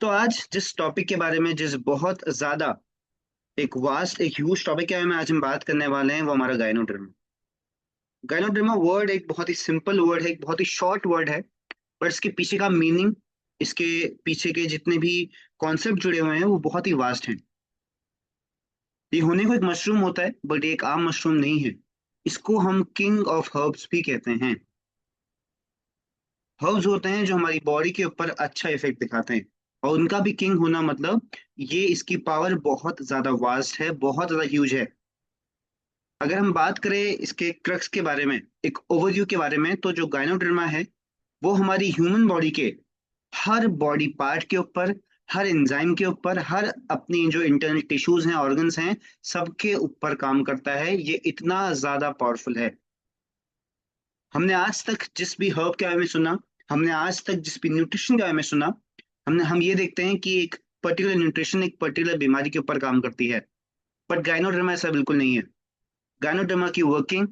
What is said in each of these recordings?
तो आज जिस टॉपिक के बारे में जिस बहुत ज्यादा एक वास्ट एक ह्यूज टॉपिक के बारे में आज हम बात करने वाले हैं वो हमारा गायनोड्रामा। गायनोड्रामा वर्ड एक बहुत ही सिंपल वर्ड है, एक बहुत ही शॉर्ट वर्ड है। पर इसके पीछे का मीनिंग, इसके पीछे के जितने भी कॉन्सेप्ट जुड़े हुए हैं वो बहुत ही वास्ट हैं। ये होने को एक मशरूम होता है बट ये एक आम मशरूम नहीं है। इसको हम किंग ऑफ हर्ब्स भी कहते हैं। हर्ब्स होते हैं जो हमारी बॉडी के ऊपर अच्छा इफेक्ट दिखाते हैं, और उनका भी किंग होना मतलब ये इसकी पावर बहुत ज्यादा वास्ट है, बहुत ज्यादा ह्यूज है। अगर हम बात करें इसके क्रक्स के बारे में, एक ओवरव्यू के बारे में, तो जो गायनोडर्मा है वो हमारी ह्यूमन बॉडी के हर बॉडी पार्ट के ऊपर, हर एंजाइम के ऊपर, हर अपनी जो इंटरनल टिश्यूज हैं, ऑर्गन्स हैं, सबके ऊपर काम करता है। ये इतना ज्यादा पावरफुल है। हमने आज तक जिस भी हर्ब के बारे में सुना, हमने आज तक जिस भी न्यूट्रिशन के बारे में सुना, हम ये देखते हैं कि एक पर्टिकुलर न्यूट्रिशन एक पर्टिकुलर बीमारी के ऊपर काम करती है। बट गायनोडर्मा ऐसा बिल्कुल नहीं है। गायनोडर्मा की वर्किंग,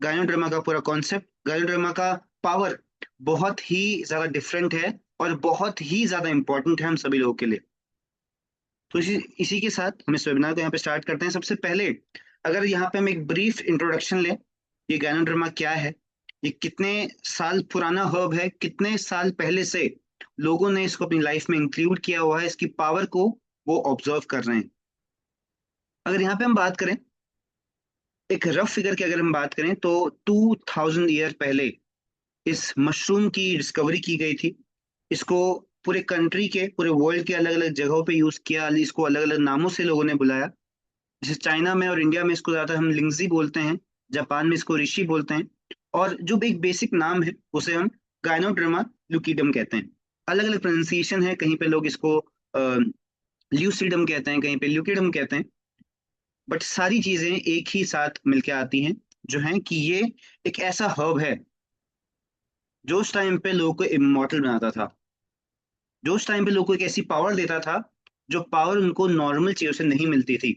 गायनोडर्मा का पूरा कॉन्सेप्ट, गायनोडर्मा का पावर बहुत ही ज्यादा डिफरेंट है और बहुत ही ज्यादा इंपॉर्टेंट है हम सभी लोगों के लिए। तो इसी इसी के साथ हम इस वेबिनार को यहाँ पे स्टार्ट करते हैं। सबसे पहले अगर यहाँ पे हम एक ब्रीफ इंट्रोडक्शन लें, ये गायनोडर्मा क्या है, ये कितने साल पुराना हर्ब है, कितने साल पहले से लोगों ने इसको अपनी लाइफ में इंक्लूड किया हुआ है, इसकी पावर को वो ऑब्जर्व कर रहे हैं। अगर यहाँ पे हम बात करें, एक रफ फिगर की अगर हम बात करें, तो 2000 ईयर पहले इस मशरूम की डिस्कवरी की गई थी। इसको पूरे कंट्री के, पूरे वर्ल्ड के अलग अलग जगहों पे यूज किया, इसको अलग अलग नामों से लोगों ने बुलाया। जैसे चाइना में और इंडिया में इसको ज्यादा हम लिंगजी बोलते हैं, जापान में इसको ऋषि बोलते हैं, और जो भी एक बेसिक नाम है उसे हम गायनोड्रामा ल्यूकीडम कहते हैं। अलग अलग प्रोनाउंसिएशन है, कहीं पे लोग इसको ल्यूसीडम कहते हैं, कहीं पे ल्यूकीडम कहते हैं। बट सारी चीजें एक ही साथ मिलके आती हैं, जो है कि ये एक ऐसा हर्ब है जो उस टाइम पे लोगों को इमॉर्टल बनाता था, जो उस टाइम पे लोगों को एक ऐसी पावर देता था जो पावर उनको नॉर्मल चीजों से नहीं मिलती थी।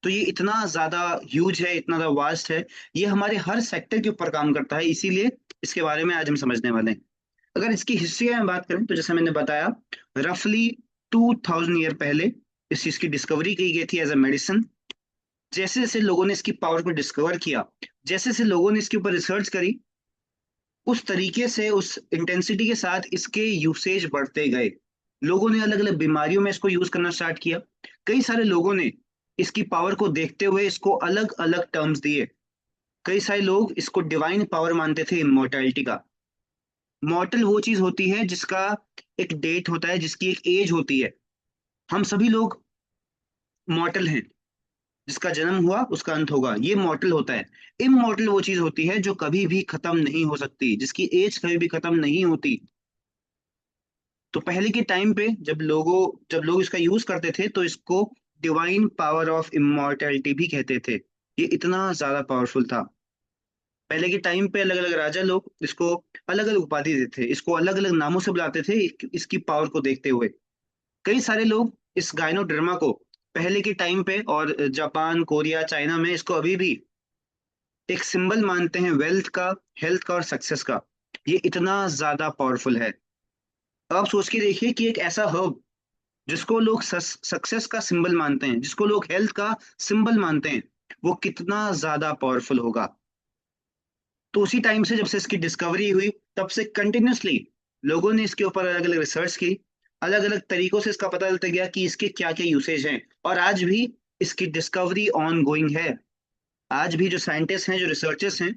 तो ये इतना ज्यादा ह्यूज है, इतना ज्यादा वास्ट है, ये हमारे हर सेक्टर के ऊपर काम करता है। इसीलिए इसके बारे में आज हम समझने वाले हैं। अगर इसकी हिस्ट्री में बात करें तो जैसे मैंने बताया, रफली 2000 ईयर पहले इस चीज की डिस्कवरी की गई थी एज अ मेडिसिन। जैसे जैसे लोगों ने इसकी पावर को डिस्कवर किया, जैसे जैसे लोगों ने इसके ऊपर रिसर्च करी, उस तरीके से, उस इंटेंसिटी के साथ इसके यूसेज बढ़ते गए। लोगों ने अलग अलग बीमारियों में इसको यूज करना स्टार्ट किया। कई सारे लोगों ने इसकी पावर को देखते हुए इसको अलग अलग टर्म्स दिए। कई सारे लोग इसको डिवाइन पावर मानते थे, इमोर्टैलिटी का। मॉर्टल वो चीज होती है जिसका एक डेट होता है, जिसकी एक एज होती है। हम सभी लोग मॉर्टल हैं, जिसका जन्म हुआ उसका अंत होगा, ये मॉर्टल होता है। इमॉर्टल वो चीज होती है जो कभी भी खत्म नहीं हो सकती, जिसकी एज कभी भी खत्म नहीं होती। तो पहले के टाइम पे जब लोग इसका यूज करते थे तो इसको डिवाइन पावर ऑफ इमॉर्टैलिटी भी कहते थे। ये इतना ज्यादा पावरफुल था। पहले के टाइम पे अलग अलग राजा लोग इसको अलग अलग उपाधि देते थे, इसको अलग अलग नामों से बुलाते थे इसकी पावर को देखते हुए। कई सारे लोग इस गायनोडर्मा को पहले के टाइम पे, और जापान, कोरिया, चाइना में इसको अभी भी एक सिंबल मानते हैं वेल्थ का, हेल्थ का और सक्सेस का। ये इतना ज्यादा पावरफुल है। अब आप सोच के देखिए कि एक ऐसा हर्ब जिसको लोग सक्सेस का सिंबल मानते हैं, जिसको लोग हेल्थ का सिंबल मानते हैं, वो कितना ज्यादा पावरफुल होगा। तो उसी टाइम से, जब से इसकी डिस्कवरी हुई, तब से कंटिन्यूसली लोगों ने इसके ऊपर अलग अलग रिसर्च की। अलग अलग तरीकों से इसका पता चलता गया कि इसके क्या क्या यूसेज हैं, और आज भी इसकी डिस्कवरी ऑन गोइंग है। आज भी जो साइंटिस्ट हैं, जो रिसर्चर्स हैं,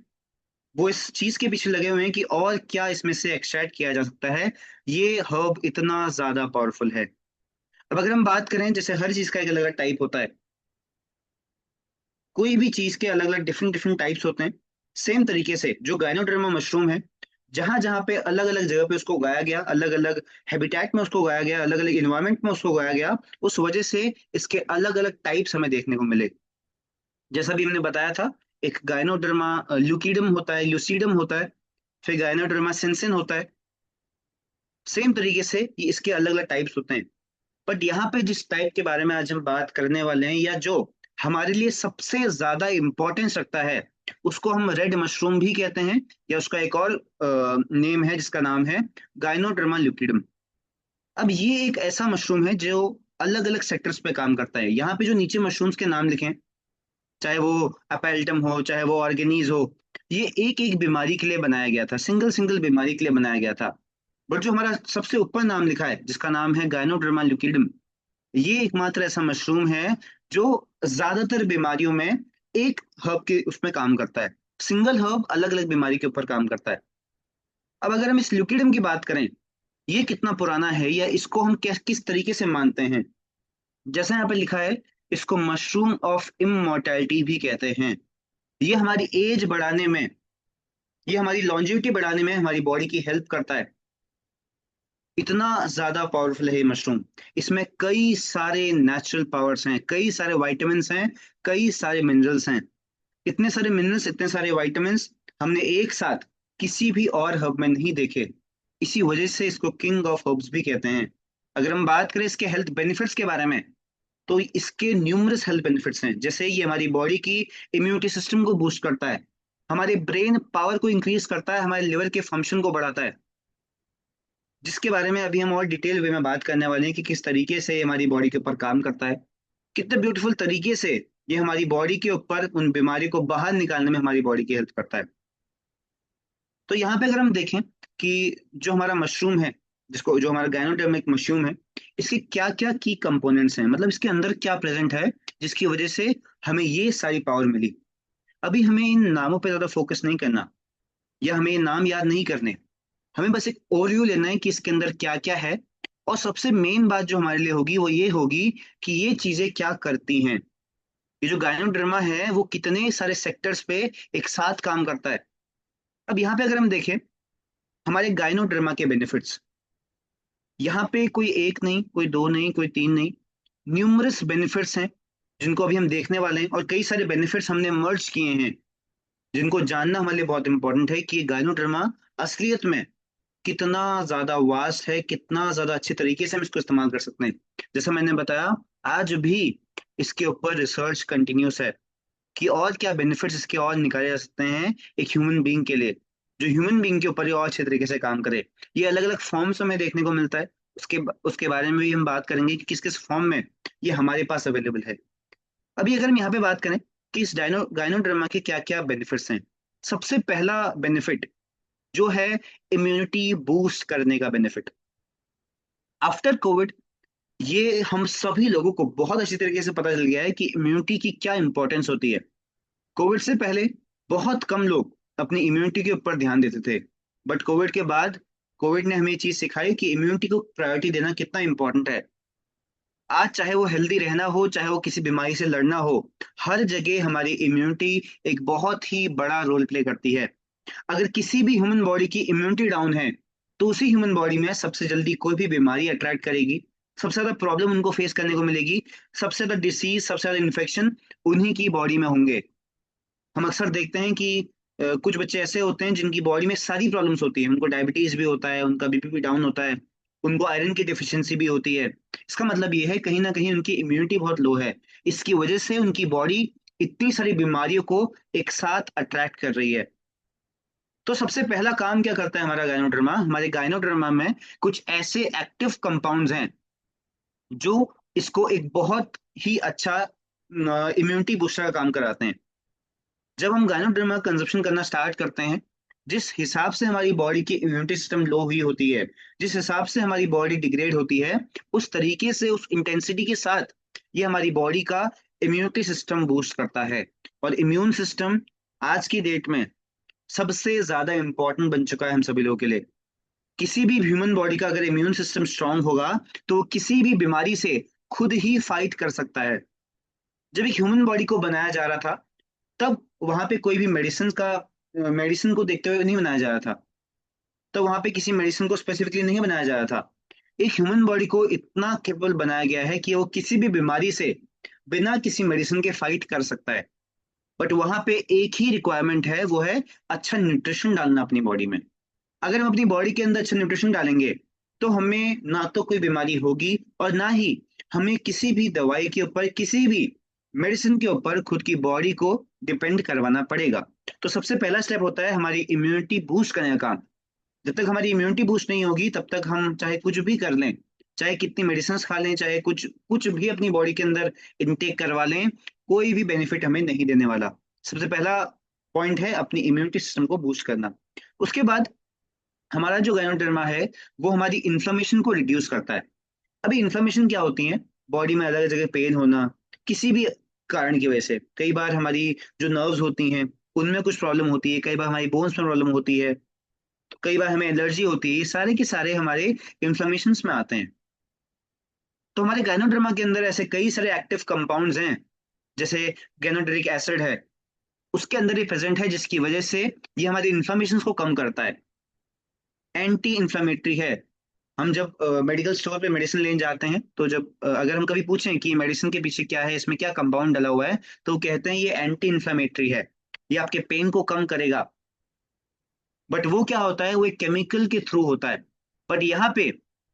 वो इस चीज के पीछे लगे हुए हैं कि और क्या इसमें से एक्सट्रैक्ट किया जा सकता है। ये हर्ब इतना ज्यादा पावरफुल है। अब अगर हम बात करें, जैसे हर चीज का एक अलग अलग टाइप होता है, कोई भी चीज के अलग अलग डिफरेंट डिफरेंट टाइप्स होते हैं। सेम तरीके से जो गायनोडर्मा मशरूम है, जहां जहां पे अलग अलग जगह पे उसको उगाया गया, अलग अलग हैबिटेट में उसको उगाया गया, अलग अलग इन्वायरमेंट में उसको उगाया गया, उस वजह से इसके अलग अलग टाइप्स हमें देखने को मिले। जैसा भी हमने बताया था, एक गायनोडर्मा ल्यूकीडम होता है, ल्यूसीडम होता है, फिर गायनोडर्मा सिंसिन होता है। सेम तरीके से ये इसके अलग अलग टाइप्स होते हैं। बट यहाँ पे जिस टाइप के बारे में आज हम बात करने वाले हैं, या जो हमारे लिए सबसे ज्यादा इंपॉर्टेंस रखता है, उसको हम रेड मशरूम भी कहते हैं, या उसका एक और नेम है जिसका नाम है गायनोडर्मा ल्यूकिडम। अब ये एक ऐसा मशरूम है जो अलग अलग सेक्टर्स पे काम करता है। यहाँ पे जो नीचे मशरूम्स के नाम लिखे हैं, चाहे वो अपेल्टम हो, चाहे वो ऑर्गेनीज हो, ये एक एक बीमारी के लिए बनाया गया था, सिंगल सिंगल बीमारी के लिए बनाया गया था। बट जो हमारा सबसे ऊपर नाम लिखा है, जिसका नाम है गायनोडर्मा ल्यूकिडम, ये एकमात्र ऐसा मशरूम है जो ज्यादातर बीमारियों में एक हर्ब के उसमें काम करता है। सिंगल हर्ब अलग अलग बीमारी के ऊपर काम करता है। अब अगर हम इस ल्यूकिडम की बात करें, ये कितना पुराना है या इसको हम किस तरीके से मानते हैं, जैसा यहाँ पे लिखा है, इसको मशरूम ऑफ इममॉर्टैलिटी भी कहते हैं। ये हमारी एज बढ़ाने में, ये हमारी लॉन्जेविटी बढ़ाने में हमारी बॉडी की हेल्प करता है। इतना ज्यादा पावरफुल है ये मशरूम। इसमें कई सारे नेचुरल पावर्स हैं, कई सारे विटामिन्स हैं, कई सारे मिनरल्स हैं। इतने सारे मिनरल्स, इतने सारे विटामिन्स हमने एक साथ किसी भी और हर्ब में नहीं देखे। इसी वजह से इसको किंग ऑफ हर्ब्स भी कहते हैं। अगर हम बात करें इसके हेल्थ बेनिफिट्स के बारे में, तो इसके न्यूमरस हेल्थ बेनिफिट्स हैं। जैसे ये हमारी बॉडी की इम्यूनिटी सिस्टम को बूस्ट करता है, हमारे ब्रेन पावर को इंक्रीज करता है, हमारे लिवर के फंक्शन को बढ़ाता है, जिसके बारे में अभी हम और डिटेल वे में बात करने वाले हैं कि किस तरीके से ये हमारी बॉडी के ऊपर काम करता है, कितने ब्यूटीफुल तरीके से ये हमारी बॉडी के ऊपर उन बीमारी को बाहर निकालने में हमारी बॉडी की हेल्प करता है। तो यहाँ पे अगर हम देखें कि जो हमारा मशरूम है, जिसको जो हमारा गायनोडर्मिक मशरूम है, इसके क्या क्या की कंपोनेंट्स हैं, मतलब इसके अंदर क्या प्रेजेंट है जिसकी वजह से हमें ये सारी पावर मिली। अभी हमें इन नामों पे ज्यादा फोकस नहीं करना, या हमें ये नाम याद नहीं करने। हमें बस एक ओवरव्यू लेना है कि इसके अंदर क्या क्या है। और सबसे मेन बात जो हमारे लिए होगी वो ये होगी कि ये चीजें क्या करती हैं। ये जो गायनोडर्मा है वो कितने सारे सेक्टर्स पे एक साथ काम करता है। अब यहाँ पे अगर हम देखें हमारे गायनोडर्मा के बेनिफिट्स, यहाँ पे कोई एक नहीं, कोई दो नहीं, कोई तीन नहीं, न्यूमरस बेनिफिट्स हैं जिनको अभी हम देखने वाले हैं। और कई सारे बेनिफिट्स हमने मर्ज किए हैं, जिनको जानना हमारे लिए बहुत इंपॉर्टेंट है कि गायनोडर्मा असलियत में कितना ज्यादा वास्ट है, कितना ज्यादा अच्छे तरीके से हम इसको इस्तेमाल कर सकते हैं। जैसा मैंने बताया, आज भी इसके ऊपर रिसर्च कंटिन्यूस है कि और क्या बेनिफिट्स इसके और निकाले जा सकते हैं एक ह्यूमन बीइंग के लिए, जो ह्यूमन बीइंग के ऊपर ये और अच्छे तरीके से काम करे। ये अलग अलग फॉर्म्स हमें देखने को मिलता है। उसके उसके बारे में भी हम बात करेंगे कि किस किस फॉर्म में ये हमारे पास अवेलेबल है। अभी अगर हम यहाँ पे बात करें कि इस गायनोडर्मा के क्या क्या बेनिफिट्स हैं, सबसे पहला बेनिफिट जो है इम्यूनिटी बूस्ट करने का बेनिफिट। आफ्टर कोविड ये हम सभी लोगों को बहुत अच्छी तरीके से पता चल गया है कि इम्यूनिटी की क्या इंपॉर्टेंस होती है। कोविड से पहले बहुत कम लोग अपनी इम्यूनिटी के ऊपर ध्यान देते थे, बट कोविड के बाद कोविड ने हमें ये चीज सिखाई कि इम्यूनिटी को प्रायोरिटी देना कितना इंपॉर्टेंट है। आज चाहे वो हेल्दी रहना हो, चाहे वो किसी बीमारी से लड़ना हो, हर जगह हमारी इम्यूनिटी एक बहुत ही बड़ा रोल प्ले करती है। अगर किसी भी ह्यूमन बॉडी की इम्यूनिटी डाउन है, तो उसी ह्यूमन बॉडी में सबसे जल्दी कोई भी बीमारी अट्रैक्ट करेगी, सबसे ज्यादा प्रॉब्लम उनको फेस करने को मिलेगी, सबसे ज्यादा डिसीज, सबसे ज्यादा इन्फेक्शन उन्हीं की बॉडी में होंगे। हम अक्सर देखते हैं कि कुछ बच्चे ऐसे होते हैं जिनकी बॉडी में सारी प्रॉब्लम्स होती है, उनको डायबिटीज भी होता है, उनका बीपी भी डाउन होता है, उनको आयरन की डिफिशियंसी भी होती है। इसका मतलब ये है कहीं ना कहीं उनकी इम्यूनिटी बहुत लो है। इसकी वजह से उनकी बॉडी इतनी सारी बीमारियों को एक साथ अट्रैक्ट कर रही है। तो सबसे पहला काम क्या करता है हमारा गायनोडर्मा, हमारे गायनोडर्मा में कुछ ऐसे एक्टिव कंपाउंड्स हैं जो इसको एक बहुत ही अच्छा इम्यूनिटी बूस्टर का काम कराते हैं। जब हम गायनोडर्मा कंजप्शन करना स्टार्ट करते हैं, जिस हिसाब से हमारी बॉडी की इम्यूनिटी सिस्टम लो हुई होती है, जिस हिसाब से हमारी बॉडी डिग्रेड होती है, उस तरीके से उस इंटेंसिटी के साथ ये हमारी बॉडी का इम्यूनिटी सिस्टम बूस्ट करता है। और इम्यून सिस्टम आज की डेट में सबसे ज्यादा इंपॉर्टेंट बन चुका है हम सभी लोगों के लिए। किसी भी ह्यूमन बॉडी का अगर इम्यून सिस्टम स्ट्रांग होगा, तो वो किसी भी बीमारी से खुद ही फाइट कर सकता है। जब एक ह्यूमन बॉडी को बनाया जा रहा था, तब वहां पे कोई भी मेडिसिन को देखते हुए नहीं बनाया जा रहा था। तो वहां पे किसी मेडिसिन को स्पेसिफिकली नहीं बनाया जा रहा था। एक ह्यूमन बॉडी को इतना केपेबल बनाया गया है कि वो किसी भी बीमारी से बिना किसी मेडिसिन के फाइट कर सकता है। बट वहां पे एक ही रिक्वायरमेंट है, वो है अच्छा न्यूट्रिशन डालना अपनी बॉडी में। अगर हम अपनी बॉडी के अंदर अच्छा न्यूट्रिशन डालेंगे, तो हमें ना तो कोई बीमारी होगी और ना ही हमें किसी भी दवाई के ऊपर, किसी भी मेडिसिन के ऊपर खुद की बॉडी को डिपेंड करवाना पड़ेगा। तो सबसे पहला स्टेप होता है हमारी इम्यूनिटी बूस्ट करने का काम। जब तक हमारी इम्यूनिटी बूस्ट नहीं होगी, तब तक हम चाहे कुछ भी कर लें, चाहे कितनी मेडिसिन खा लें, चाहे कुछ कुछ भी अपनी बॉडी के अंदर इनटेक करवा लें, कोई भी बेनिफिट हमें नहीं देने वाला। सबसे पहला पॉइंट है अपनी इम्यूनिटी सिस्टम को बूस्ट करना। उसके बाद हमारा जो गायनोडर्मा है वो हमारी इन्फ्लेमेशन को रिड्यूस करता है। अभी इन्फ्लेमेशन क्या होती है? बॉडी में अलग जगह पेन होना, किसी भी कारण की वजह से। कई बार हमारी जो नर्व्स होती हैं उनमें कुछ प्रॉब्लम होती है, कई बार हमारी बोन्स में प्रॉब्लम होती है, तो कई बार हमें एलर्जी होती है। ये सारे के सारे हमारे इन्फ्लेमेशन में आते हैं। तो हमारे गायनोडर्मा के अंदर ऐसे कई सारे एक्टिव कंपाउंड्स हैं, जैसे गैनोडरिक एसिड है, उसके अंदर ये प्रेजेंट है, जिसकी वजह से ये हमारे इन्फ्लेमेशन को कम करता है। एंटी इन्फ्लेमेटरी है। हम जब मेडिकल स्टोर पे मेडिसिन लेने जाते हैं, तो जब अगर हम कभी पूछें कि मेडिसिन के पीछे क्या है, इसमें क्या कंपाउंड डला हुआ है, तो वो कहते हैं ये एंटी इन्फ्लेमेटरी है, ये आपके पेन को कम करेगा। बट वो क्या होता है? वो एक केमिकल के थ्रू होता है। बट यहाँ पे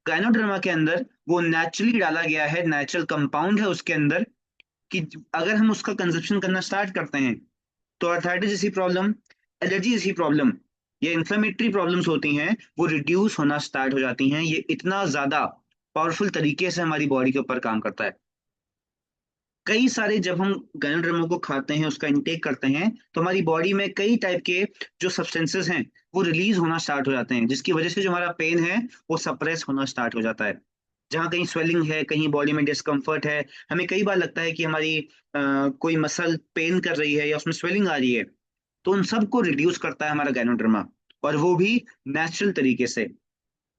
गायनोडर्मा के अंदर वो नेचुरली डाला गया है, नेचुरल कंपाउंड है उसके अंदर, कि अगर हम उसका कंजप्शन करना स्टार्ट करते हैं तो अर्थराइटिस जैसी प्रॉब्लम, एलर्जी जैसी प्रॉब्लम, ये इन्फ्लेमेटरी प्रॉब्लम्स होती हैं, वो रिड्यूस होना स्टार्ट हो जाती हैं। ये इतना ज्यादा पावरफुल तरीके से हमारी बॉडी के ऊपर काम करता है। कई सारे जब हम गैनोडर्मा को खाते हैं, उसका इंटेक करते हैं, तो हमारी बॉडी में कई टाइप के जो सब्सटेंसेस हैं वो रिलीज होना स्टार्ट हो जाते हैं, जिसकी वजह से जो हमारा पेन है वो सप्रेस होना स्टार्ट हो जाता है। जहाँ कहीं स्वेलिंग है, कहीं बॉडी में डिस्कम्फर्ट है, हमें कई बार लगता है कि हमारी कोई मसल पेन कर रही है या उसमें स्वेलिंग आ रही है, तो उन सबको रिड्यूस करता है हमारा गायनोडर्मा, और वो भी नेचुरल तरीके से।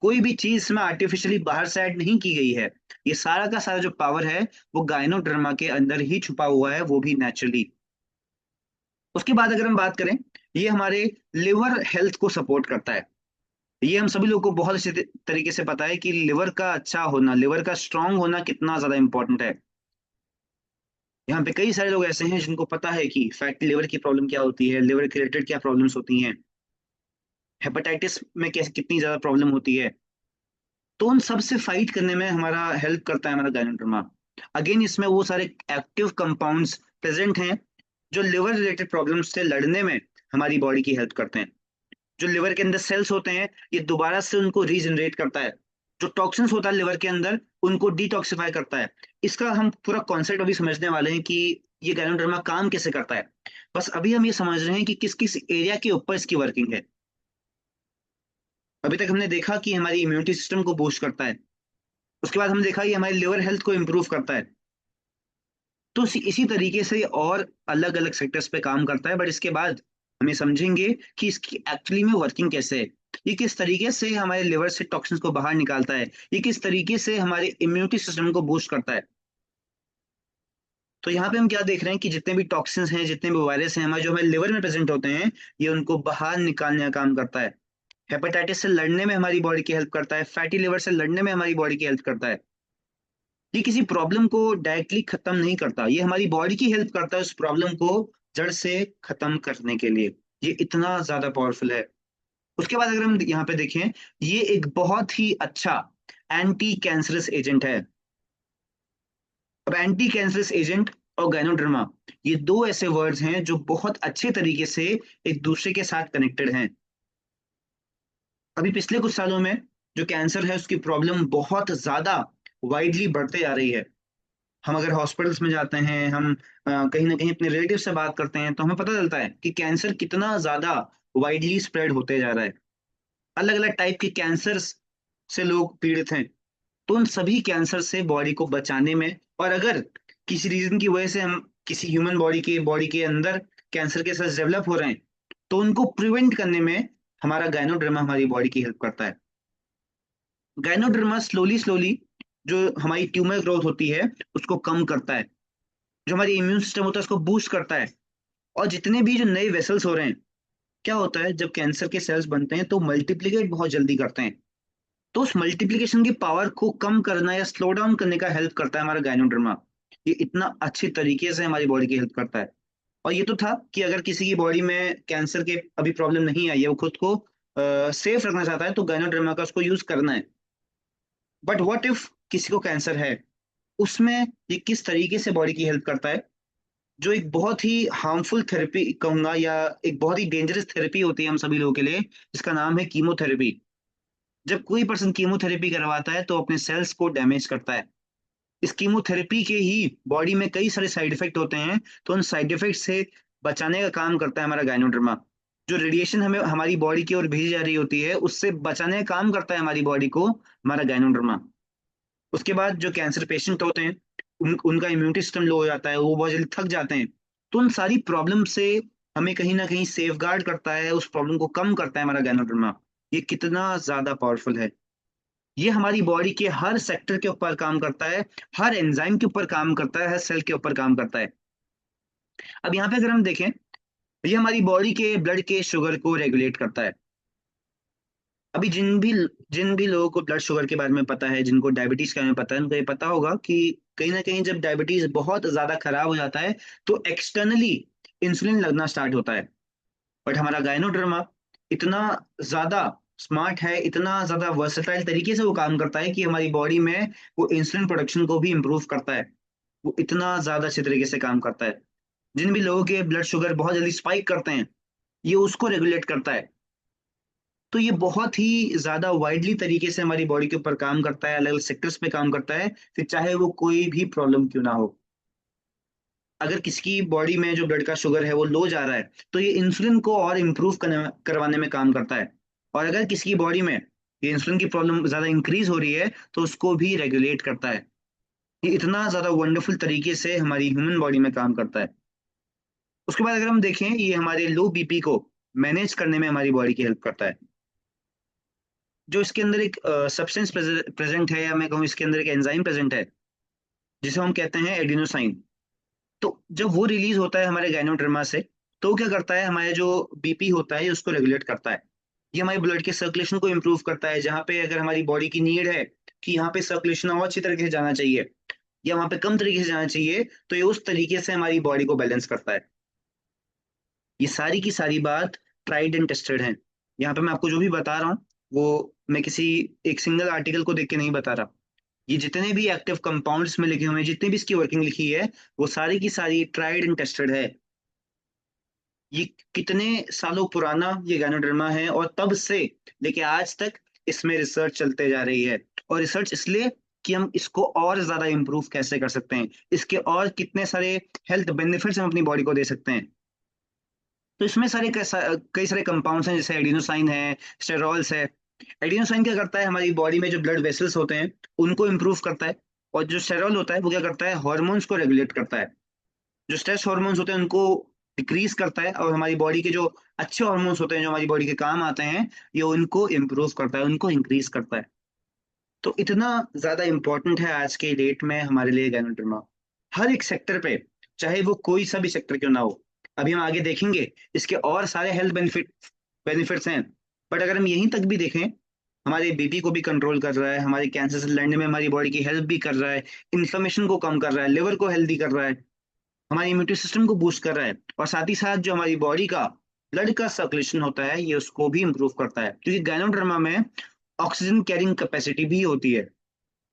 कोई भी चीज इसमें आर्टिफिशियली बाहर से ऐड नहीं की गई है। ये सारा का सारा जो पावर है वो गायनोडर्मा के अंदर ही छुपा हुआ है, वो भी नेचुरली। उसके बाद अगर हम बात करें, ये हमारे लिवर हेल्थ को सपोर्ट करता है। ये हम सभी लोगों को बहुत अच्छे तरीके से पता है कि लिवर का अच्छा होना, लिवर का स्ट्रांग होना कितना ज्यादा इंपॉर्टेंट है। यहाँ पे कई सारे लोग ऐसे हैं जिनको पता है कि फैटी लिवर की प्रॉब्लम क्या होती है, लिवर के रिलेटेड क्या प्रॉब्लम्स होती हैं, हेपेटाइटिस में कैसे कितनी ज्यादा प्रॉब्लम होती है। तो उन सब से फाइट करने में हमारा हेल्प करता है हमारा गायनोडर्मा। अगेन इसमें वो सारे एक्टिव कंपाउंड्स प्रेजेंट हैं जो लिवर रिलेटेड प्रॉब्लम्स से लड़ने में हमारी बॉडी की हेल्प करते हैं। जो लिवर के अंदर सेल्स होते हैं, ये दोबारा से उनको रीजनरेट करता है। जो टॉक्सिन्स होता है लिवर के अंदर, उनको डिटॉक्सिफाई करता है। इसका हम पूरा कॉन्सेप्ट अभी समझने वाले हैं कि ये गायनोडर्मा काम कैसे करता है। बस अभी हम ये समझ रहे हैं कि किस किस एरिया के ऊपर इसकी वर्किंग है। अभी तक हमने देखा कि हमारी इम्यूनिटी सिस्टम को बूस्ट करता है, उसके बाद हमने देखा कि हमारी लिवर हेल्थ को इम्प्रूव करता है। तो इसी तरीके से और अलग अलग सेक्टर्स पे काम करता है। बट इसके बाद हम ये समझेंगे कि इसकी एक्चुअली में वर्किंग कैसे है, ये किस तरीके से हमारे लिवर से टॉक्सिन्स को बाहर निकालता है, ये किस तरीके से हमारे इम्यूनिटी सिस्टम को बूस्ट करता है। तो यहाँ पे हम क्या देख रहे हैं कि जितने भी टॉक्सिन्स हैं, जितने भी वायरस हैं हमारे, जो हमारे लिवर में प्रेजेंट होते हैं, ये उनको बाहर निकालने का काम करता है। हेपेटाइटिस से लड़ने में हमारी बॉडी की हेल्प करता है, फैटी लिवर से लड़ने में हमारी बॉडी की हेल्प करता है। ये किसी प्रॉब्लम को डायरेक्टली खत्म नहीं करता, ये हमारी बॉडी की हेल्प करता है उस प्रॉब्लम को जड़ से खत्म करने के लिए। ये इतना ज्यादा पावरफुल है। उसके बाद अगर हम यहाँ पे देखें, ये एक बहुत ही अच्छा एंटी कैंसरस एजेंट है। अब एंटी कैंसरस एजेंट और गायनोडर्मा, ये दो ऐसे वर्ड्स हैं जो बहुत अच्छे तरीके से एक दूसरे के साथ कनेक्टेड हैं। अभी पिछले कुछ सालों में जो कैंसर है उसकी प्रॉब्लम बहुत ज्यादा वाइडली बढ़ते जा रही है। हम अगर हॉस्पिटल्स में जाते हैं, हम कहीं ना कहीं अपने रिलेटिव से बात करते हैं, तो हमें पता चलता है कि कैंसर कितना ज्यादा वाइडली स्प्रेड होते जा रहा है। अलग अलग टाइप के कैंसर से लोग पीड़ित हैं। तो उन सभी कैंसर से बॉडी को बचाने में, और अगर किसी रीजन की वजह से हम किसी ह्यूमन बॉडी के अंदर कैंसर के सेल्स डेवलप हो रहे हैं, तो उनको प्रिवेंट करने में हमारा गायनोडर्मा हमारी बॉडी की हेल्प करता है। गायनोडर्मा स्लोली स्लोली जो हमारी ट्यूमर ग्रोथ होती है उसको कम करता है, जो हमारी इम्यून सिस्टम होता है उसको बूस्ट करता है। और जितने भी जो नए वेसल्स हो रहे हैं, क्या होता है जब कैंसर के सेल्स बनते हैं तो मल्टीप्लिकेट बहुत जल्दी करते हैं। तो उस मल्टीप्लिकेशन की पावर को कम करना या स्लो डाउन करने का हेल्प करता है हमारा गायनोडर्मा। ये इतना अच्छे तरीके से हमारी बॉडी की हेल्प करता है। और ये तो था कि अगर किसी की बॉडी में कैंसर के अभी प्रॉब्लम नहीं आई है, वो खुद को सेफ रखना चाहता है, तो गायनोडर्मा का उसको यूज करना है। बट व्हाट इफ किसी को कैंसर है, उसमें ये किस तरीके से बॉडी की हेल्प करता है? जो एक बहुत ही हार्मफुल थेरेपी कहूंगा, या एक बहुत ही डेंजरस थेरेपी होती है हम सभी लोगों के लिए, जिसका नाम है कीमोथेरेपी। जब कोई पर्सन कीमोथेरेपी करवाता है तो अपने सेल्स को डैमेज करता है। इस कीमोथेरेपी के ही बॉडी में कई सारे साइड इफेक्ट होते हैं, तो उन साइड इफेक्ट से बचाने का काम करता है हमारा गायनोडर्मा। जो रेडिएशन हमें हमारी बॉडी की ओर भेजी जा रही होती है, उससे बचाने का काम करता है हमारी बॉडी को हमारा गायनोडर्मा। उसके बाद जो कैंसर पेशेंट होते हैं, उनका इम्यूनिटी सिस्टम लो हो जाता है, वो बहुत जल्दी थक जाते हैं, तो उन सारी प्रॉब्लम से हमें कहीं ना कहीं सेफ गार्ड करता है, उस प्रॉब्लम को कम करता है हमारा गायनोडर्मा। ये कितना ज्यादा पावरफुल है। ये हमारी बॉडी के हर सेक्टर के ऊपर काम करता है, हर एंजाइम के ऊपर काम करता है, हर सेल के ऊपर काम करता है। अब यहाँ पे अगर हम देखें, ये हमारी बॉडी के ब्लड के शुगर को रेगुलेट करता है। अभी जिन भी लोगों को ब्लड शुगर के बारे में पता है, जिनको डायबिटीज के बारे में पता है, उनको ये पता होगा कि कहीं ना कहीं जब डायबिटीज बहुत ज्यादा खराब हो जाता है तो एक्सटर्नली इंसुलिन लगना स्टार्ट होता है। बट हमारा गायनोडर्मा इतना ज्यादा स्मार्ट है, इतना ज्यादा वर्सेटाइल तरीके से वो काम करता है कि हमारी बॉडी में वो इंसुलिन प्रोडक्शन को भी इम्प्रूव करता है। वो इतना ज्यादा अच्छे तरीके से काम करता है। जिन भी लोगों के ब्लड शुगर बहुत जल्दी स्पाइक करते हैं, ये उसको रेगुलेट करता है। तो ये बहुत ही ज्यादा वाइडली तरीके से हमारी बॉडी के ऊपर काम करता है, अलग अलग सेक्टर्स पे काम करता है, फिर चाहे वो कोई भी प्रॉब्लम क्यों ना हो। अगर किसी की बॉडी में जो ब्लड का शुगर है वो लो जा रहा है, तो ये इंसुलिन को और इम्प्रूव करवाने में काम करता है। और अगर किसी की बॉडी में ये इंसुलिन की प्रॉब्लम ज्यादा इंक्रीज हो रही है, तो उसको भी रेगुलेट करता है। ये इतना ज्यादा वंडरफुल तरीके से हमारी ह्यूमन बॉडी में काम करता है। उसके बाद अगर हम देखें, ये हमारे लो बीपी को मैनेज करने में हमारी बॉडी की हेल्प करता है। जो इसके अंदर एक सब्सटेंस प्रेजेंट है, या मैं कहूँ इसके अंदर एक एंजाइम प्रेजेंट है, जिसे हम कहते हैं एडिनोसाइन। तो जब वो रिलीज होता है हमारे गायनोडर्मा से, तो वो क्या करता है, हमारे जो बीपी होता है उसको रेगुलेट करता है। ये हमारे ब्लड के सर्कुलेशन को इम्प्रूव करता है। जहाँ पे अगर हमारी बॉडी की नीड है कि यहाँ पे सर्कुलेशन और अच्छी तरीके से जाना चाहिए, या वहाँ पे कम तरीके से जाना चाहिए, तो ये उस तरीके से हमारी बॉडी को बैलेंस करता है। ये सारी की सारी बात ट्राइड एंड टेस्टेड है। यहाँ पे मैं आपको जो भी बता रहा हूँ, वो मैं किसी एक सिंगल आर्टिकल को देख के नहीं बता रहा। ये जितने भी एक्टिव कंपाउंड्स में लिखे हुए हैं, जितनी भी इसकी वर्किंग लिखी है, वो सारी की सारी ट्राइड एंड टेस्टेड है। ये कितने सालों पुराना ये गायनोडर्मा है, और तब से लेके आज तक इसमें रिसर्च चलते जा रही है। और रिसर्च इसलिए कि हम इसको और ज्यादा इम्प्रूव कैसे कर सकते हैं, इसके और कितने सारे हेल्थ बेनिफिट्स हम अपनी बॉडी को दे सकते हैं। तो इसमें कई सारे कंपाउंड्स हैं, जैसे एडिनोसाइन है, स्टेरॉल्स है। एडिनोसाइन क्या करता है, हमारी बॉडी में जो ब्लड वेसल्स होते हैं उनको इम्प्रूव करता है। और जो स्टेरॉल होता है वो क्या करता है, हॉर्मोन्स को रेगुलेट करता है। जो स्ट्रेस हॉर्मोन्स होते हैं उनको डिक्रीज करता है, और हमारी बॉडी के जो अच्छे हॉर्मोन्स होते हैं, जो हमारी बॉडी के काम आते हैं, ये उनको इम्प्रूव करता है, उनको इंक्रीज करता है। तो इतना ज्यादा इंपॉर्टेंट है आज के डेट में हमारे लिए गैनोडर्मा, हर एक सेक्टर पे, चाहे वो कोई सा भी सेक्टर क्यों ना हो। अभी हम आगे देखेंगे इसके और सारे हेल्थ बेनिफिट्स हैं। बट अगर हम यहीं तक भी देखें, हमारे बीपी को भी कंट्रोल कर रहा है, हमारे कैंसर से लड़ने में हमारी बॉडी की हेल्प भी कर रहा है, इन्फ्लेमेशन को कम कर रहा है, लिवर को हेल्दी कर रहा है, हमारी इम्यूनिटी सिस्टम को बूस्ट कर रहा है, और साथ ही साथ जो हमारी बॉडी का ब्लड का सर्कुलेशन होता है, ये उसको भी इम्प्रूव करता है, क्योंकि गायनोडर्मा में ऑक्सीजन कैरिंग कैपेसिटी भी होती है।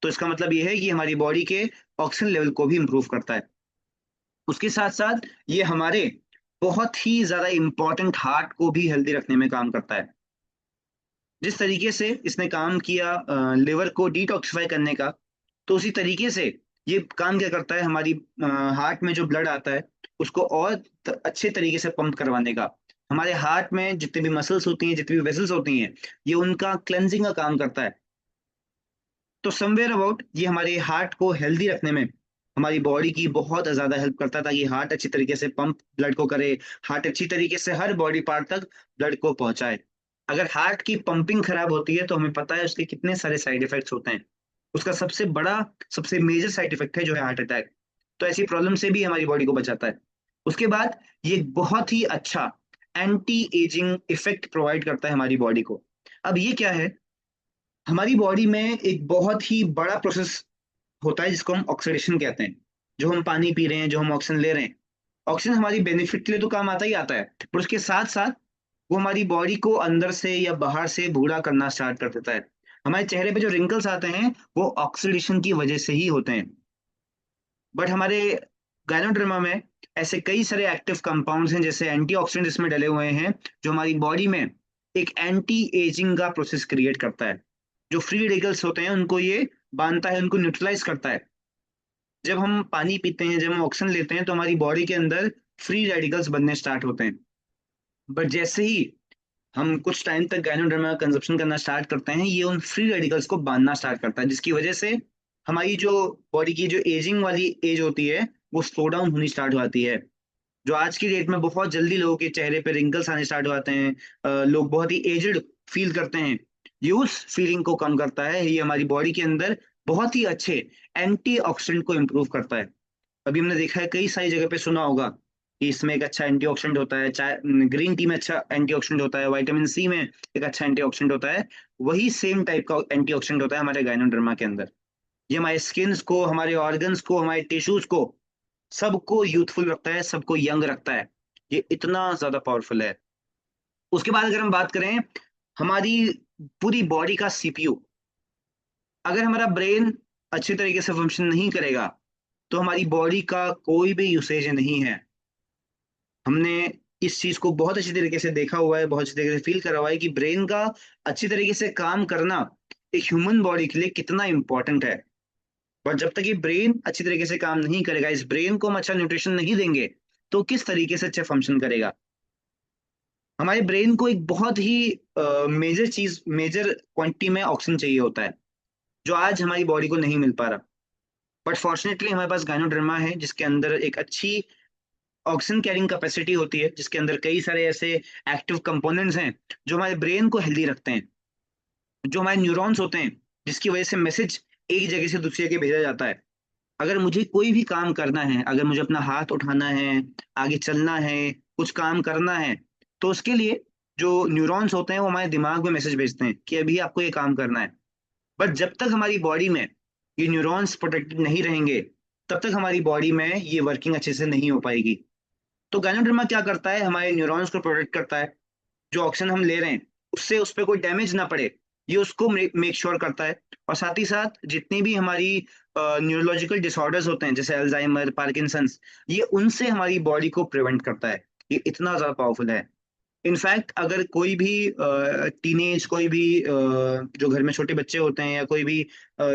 तो इसका मतलब ये है कि हमारी बॉडी के ऑक्सीजन लेवल को भी इम्प्रूव करता है। उसके साथ साथ ये हमारे बहुत ही ज्यादा इंपॉर्टेंट हार्ट को भी हेल्दी रखने में काम करता है। जिस तरीके से इसने काम किया लिवर को डिटॉक्सिफाई करने का, तो उसी तरीके से ये काम क्या करता है, हमारी हार्ट में जो ब्लड आता है उसको और अच्छे तरीके से पंप करवाने का। हमारे हार्ट में जितनी भी मसल्स होती हैं, जितनी भी वेसल्स होती हैं, ये उनका क्लेंजिंग का काम करता है। तो समवेयर अबाउट ये हमारे हार्ट को हेल्दी रखने में हमारी बॉडी की बहुत ज्यादा हेल्प करता है, ताकि हार्ट अच्छी तरीके से पंप ब्लड को करे, हार्ट अच्छी तरीके से हर बॉडी पार्ट तक ब्लड को पहुंचाए। अगर हार्ट की पंपिंग खराब होती है, तो हमें पता है उसके कितने सारे साइड इफेक्ट्स होते हैं। उसका सबसे बड़ा, सबसे मेजर साइड इफेक्ट है जो है हार्ट अटैक। तो ऐसी प्रॉब्लम से भी हमारी बॉडी को बचाता है। उसके बाद ये बहुत ही अच्छा एंटी एजिंग इफेक्ट प्रोवाइड करता है हमारी बॉडी को। अब ये क्या है, हमारी बॉडी में एक बहुत ही बड़ा प्रोसेस होता है जिसको हम ऑक्सीडेशन कहते हैं। जो हम पानी पी रहे हैं, जो हम ऑक्सीजन ले रहे हैं, ऑक्सीजन हमारी बेनिफिट के लिए तो काम आता ही आता है, पर उसके साथ साथ वो हमारी बॉडी को अंदर से या बाहर से बूढ़ा करना स्टार्ट कर देता है। हमारे चेहरे पे जो रिंकल्स आते हैं, वो ऑक्सीडेशन की वजह से ही होते हैं। बट हमारे गायनोडर्मा में ऐसे कई सारे एक्टिव कंपाउंड्स हैं, जैसे एंटीऑक्सीडेंट इसमें डले हुए हैं, जो हमारी बॉडी में एक एंटी एजिंग का प्रोसेस क्रिएट करता है। जो फ्री रेडिकल्स होते हैं उनको ये बांधता है, उनको न्यूट्रलाइज करता है। जब हम पानी पीते हैं, जब हम ऑक्सीजन लेते हैं, तो हमारी बॉडी के अंदर फ्री रेडिकल्स बनने स्टार्ट होते हैं। बट जैसे ही हम कुछ टाइम तक गायनोडर्मा का कंजप्शन करना स्टार्ट करते हैं, ये उन फ्री रेडिकल्स को बांधना स्टार्ट करता है, जिसकी वजह से हमारी जो बॉडी की जो एजिंग वाली एज होती है वो स्लो डाउन होनी स्टार्ट हो जाती है। जो आज की डेट में बहुत जल्दी लोगों के चेहरे पे रिंकल्स आने स्टार्ट हो जाते हैं, लोग बहुत ही एजड फील करते हैं, ये उस फीलिंग को कम करता है। ये हमारी बॉडी के अंदर बहुत ही अच्छे एंटीऑक्सीडेंट को इम्प्रूव करता है। अभी हमने देखा है, कई सारी जगह पे सुना होगा कि इसमें एक अच्छा एंटीऑक्सीडेंट होता है, चाहे ग्रीन टी में अच्छा एंटीऑक्सीडेंट होता है, विटामिन सी में एक अच्छा एंटीऑक्सीडेंट होता है। वही सेम टाइप का एंटीऑक्सीडेंट होता है हमारे गायनोडर्मा के अंदर। ये हमारे स्किन्स को, हमारे ऑर्गन्स को, हमारे टिश्यूज को, सबको यूथफुल रखता है, सबको यंग रखता है। ये इतना ज्यादा पावरफुल है। उसके बाद अगर हम बात करें हमारी पूरी बॉडी का सीपीयू, अगर हमारा ब्रेन अच्छे तरीके से फंक्शन नहीं करेगा तो हमारी बॉडी का कोई भी यूसेज नहीं है। हमने इस चीज को बहुत अच्छी तरीके से देखा हुआ है, बहुत अच्छी तरीके से फील करा हुआ है कि ब्रेन का अच्छी तरीके से काम करना एक ह्यूमन बॉडी के लिए कितना इंपॉर्टेंट है। और जब तक ये ब्रेन अच्छी तरीके से काम नहीं करेगा, इस ब्रेन को हम अच्छा न्यूट्रिशन नहीं देंगे, तो किस तरीके से अच्छा फंक्शन करेगा। हमारे ब्रेन को एक बहुत ही मेजर चीज, मेजर क्वांटिटी में ऑक्सीजन चाहिए होता है, जो आज हमारी बॉडी को नहीं मिल पा रहा। बट फॉर्चुनेटली हमारे पास गायनोडर्मा है, जिसके अंदर एक अच्छी ऑक्सीजन कैरिंग कैपेसिटी होती है, जिसके अंदर कई सारे ऐसे एक्टिव कंपोनेंट्स हैं जो हमारे ब्रेन को हेल्दी रखते हैं। जो हमारे न्यूरॉन्स होते हैं, जिसकी वजह से मैसेज एक जगह से दूसरी जगह भेजा जाता है। अगर मुझे कोई भी काम करना है, अगर मुझे अपना हाथ उठाना है, आगे चलना है, कुछ काम करना है, तो उसके लिए जो न्यूरॉन्स होते हैं वो हमारे दिमाग में मैसेज भेजते हैं कि अभी आपको ये काम करना है। बट जब तक हमारी बॉडी में ये न्यूरॉन्स प्रोटेक्टेड नहीं रहेंगे, तब तक हमारी बॉडी में ये वर्किंग अच्छे से नहीं हो पाएगी। तो गायनोडर्मा क्या करता है, हमारे न्यूरॉन्स को प्रोटेक्ट करता है। जो ऑक्सीजन हम ले रहे हैं उससे उस पर कोई डैमेज ना पड़े, ये उसको मेक श्योर करता है। और साथ ही साथ जितनी भी हमारी न्यूरोलॉजिकल डिसऑर्डर्स होते हैं, जैसे अल्जाइमर, पार्किंसंस, ये उनसे हमारी बॉडी को प्रिवेंट करता है। ये इतना ज्यादा पावरफुल है। इनफैक्ट अगर कोई भी टीनेज, कोई भी जो घर में छोटे बच्चे होते हैं या कोई भी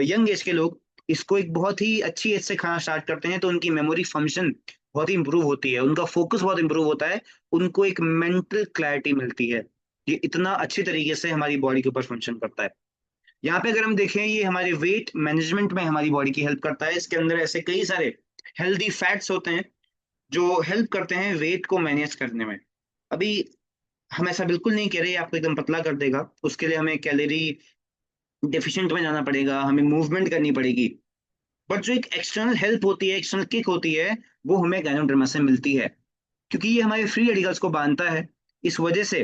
यंग एज के लोग इसको एक बहुत ही अच्छी एज से खाना स्टार्ट करते हैं, तो उनकी मेमोरी फंक्शन बहुत ही इंप्रूव होती है, उनका फोकस बहुत इंप्रूव होता है, उनको एक मेंटल क्लैरिटी मिलती है। ये इतना अच्छी तरीके से हमारी बॉडी के ऊपर फंक्शन करता है। यहाँ पे अगर हम देखें, ये हमारे वेट मैनेजमेंट में हमारी बॉडी की हेल्प करता है। इसके अंदर ऐसे कई सारे हेल्दी फैट्स होते हैं जो हेल्प करते हैं वेट को मैनेज करने में। अभी हम ऐसा बिल्कुल नहीं कह रहे आपको एकदम पतला कर देगा, उसके लिए हमें कैलोरी डेफिशिएंट में जाना पड़ेगा, हमें मूवमेंट करनी पड़ेगी। बट जो एक एक्सटर्नल हेल्प होती है, एक्सटर्नल किक होती है, वो हमें गायनोडर्मा से मिलती है, क्योंकि ये हमारे फ्री रेडिकल्स को बांधता है। इस वजह से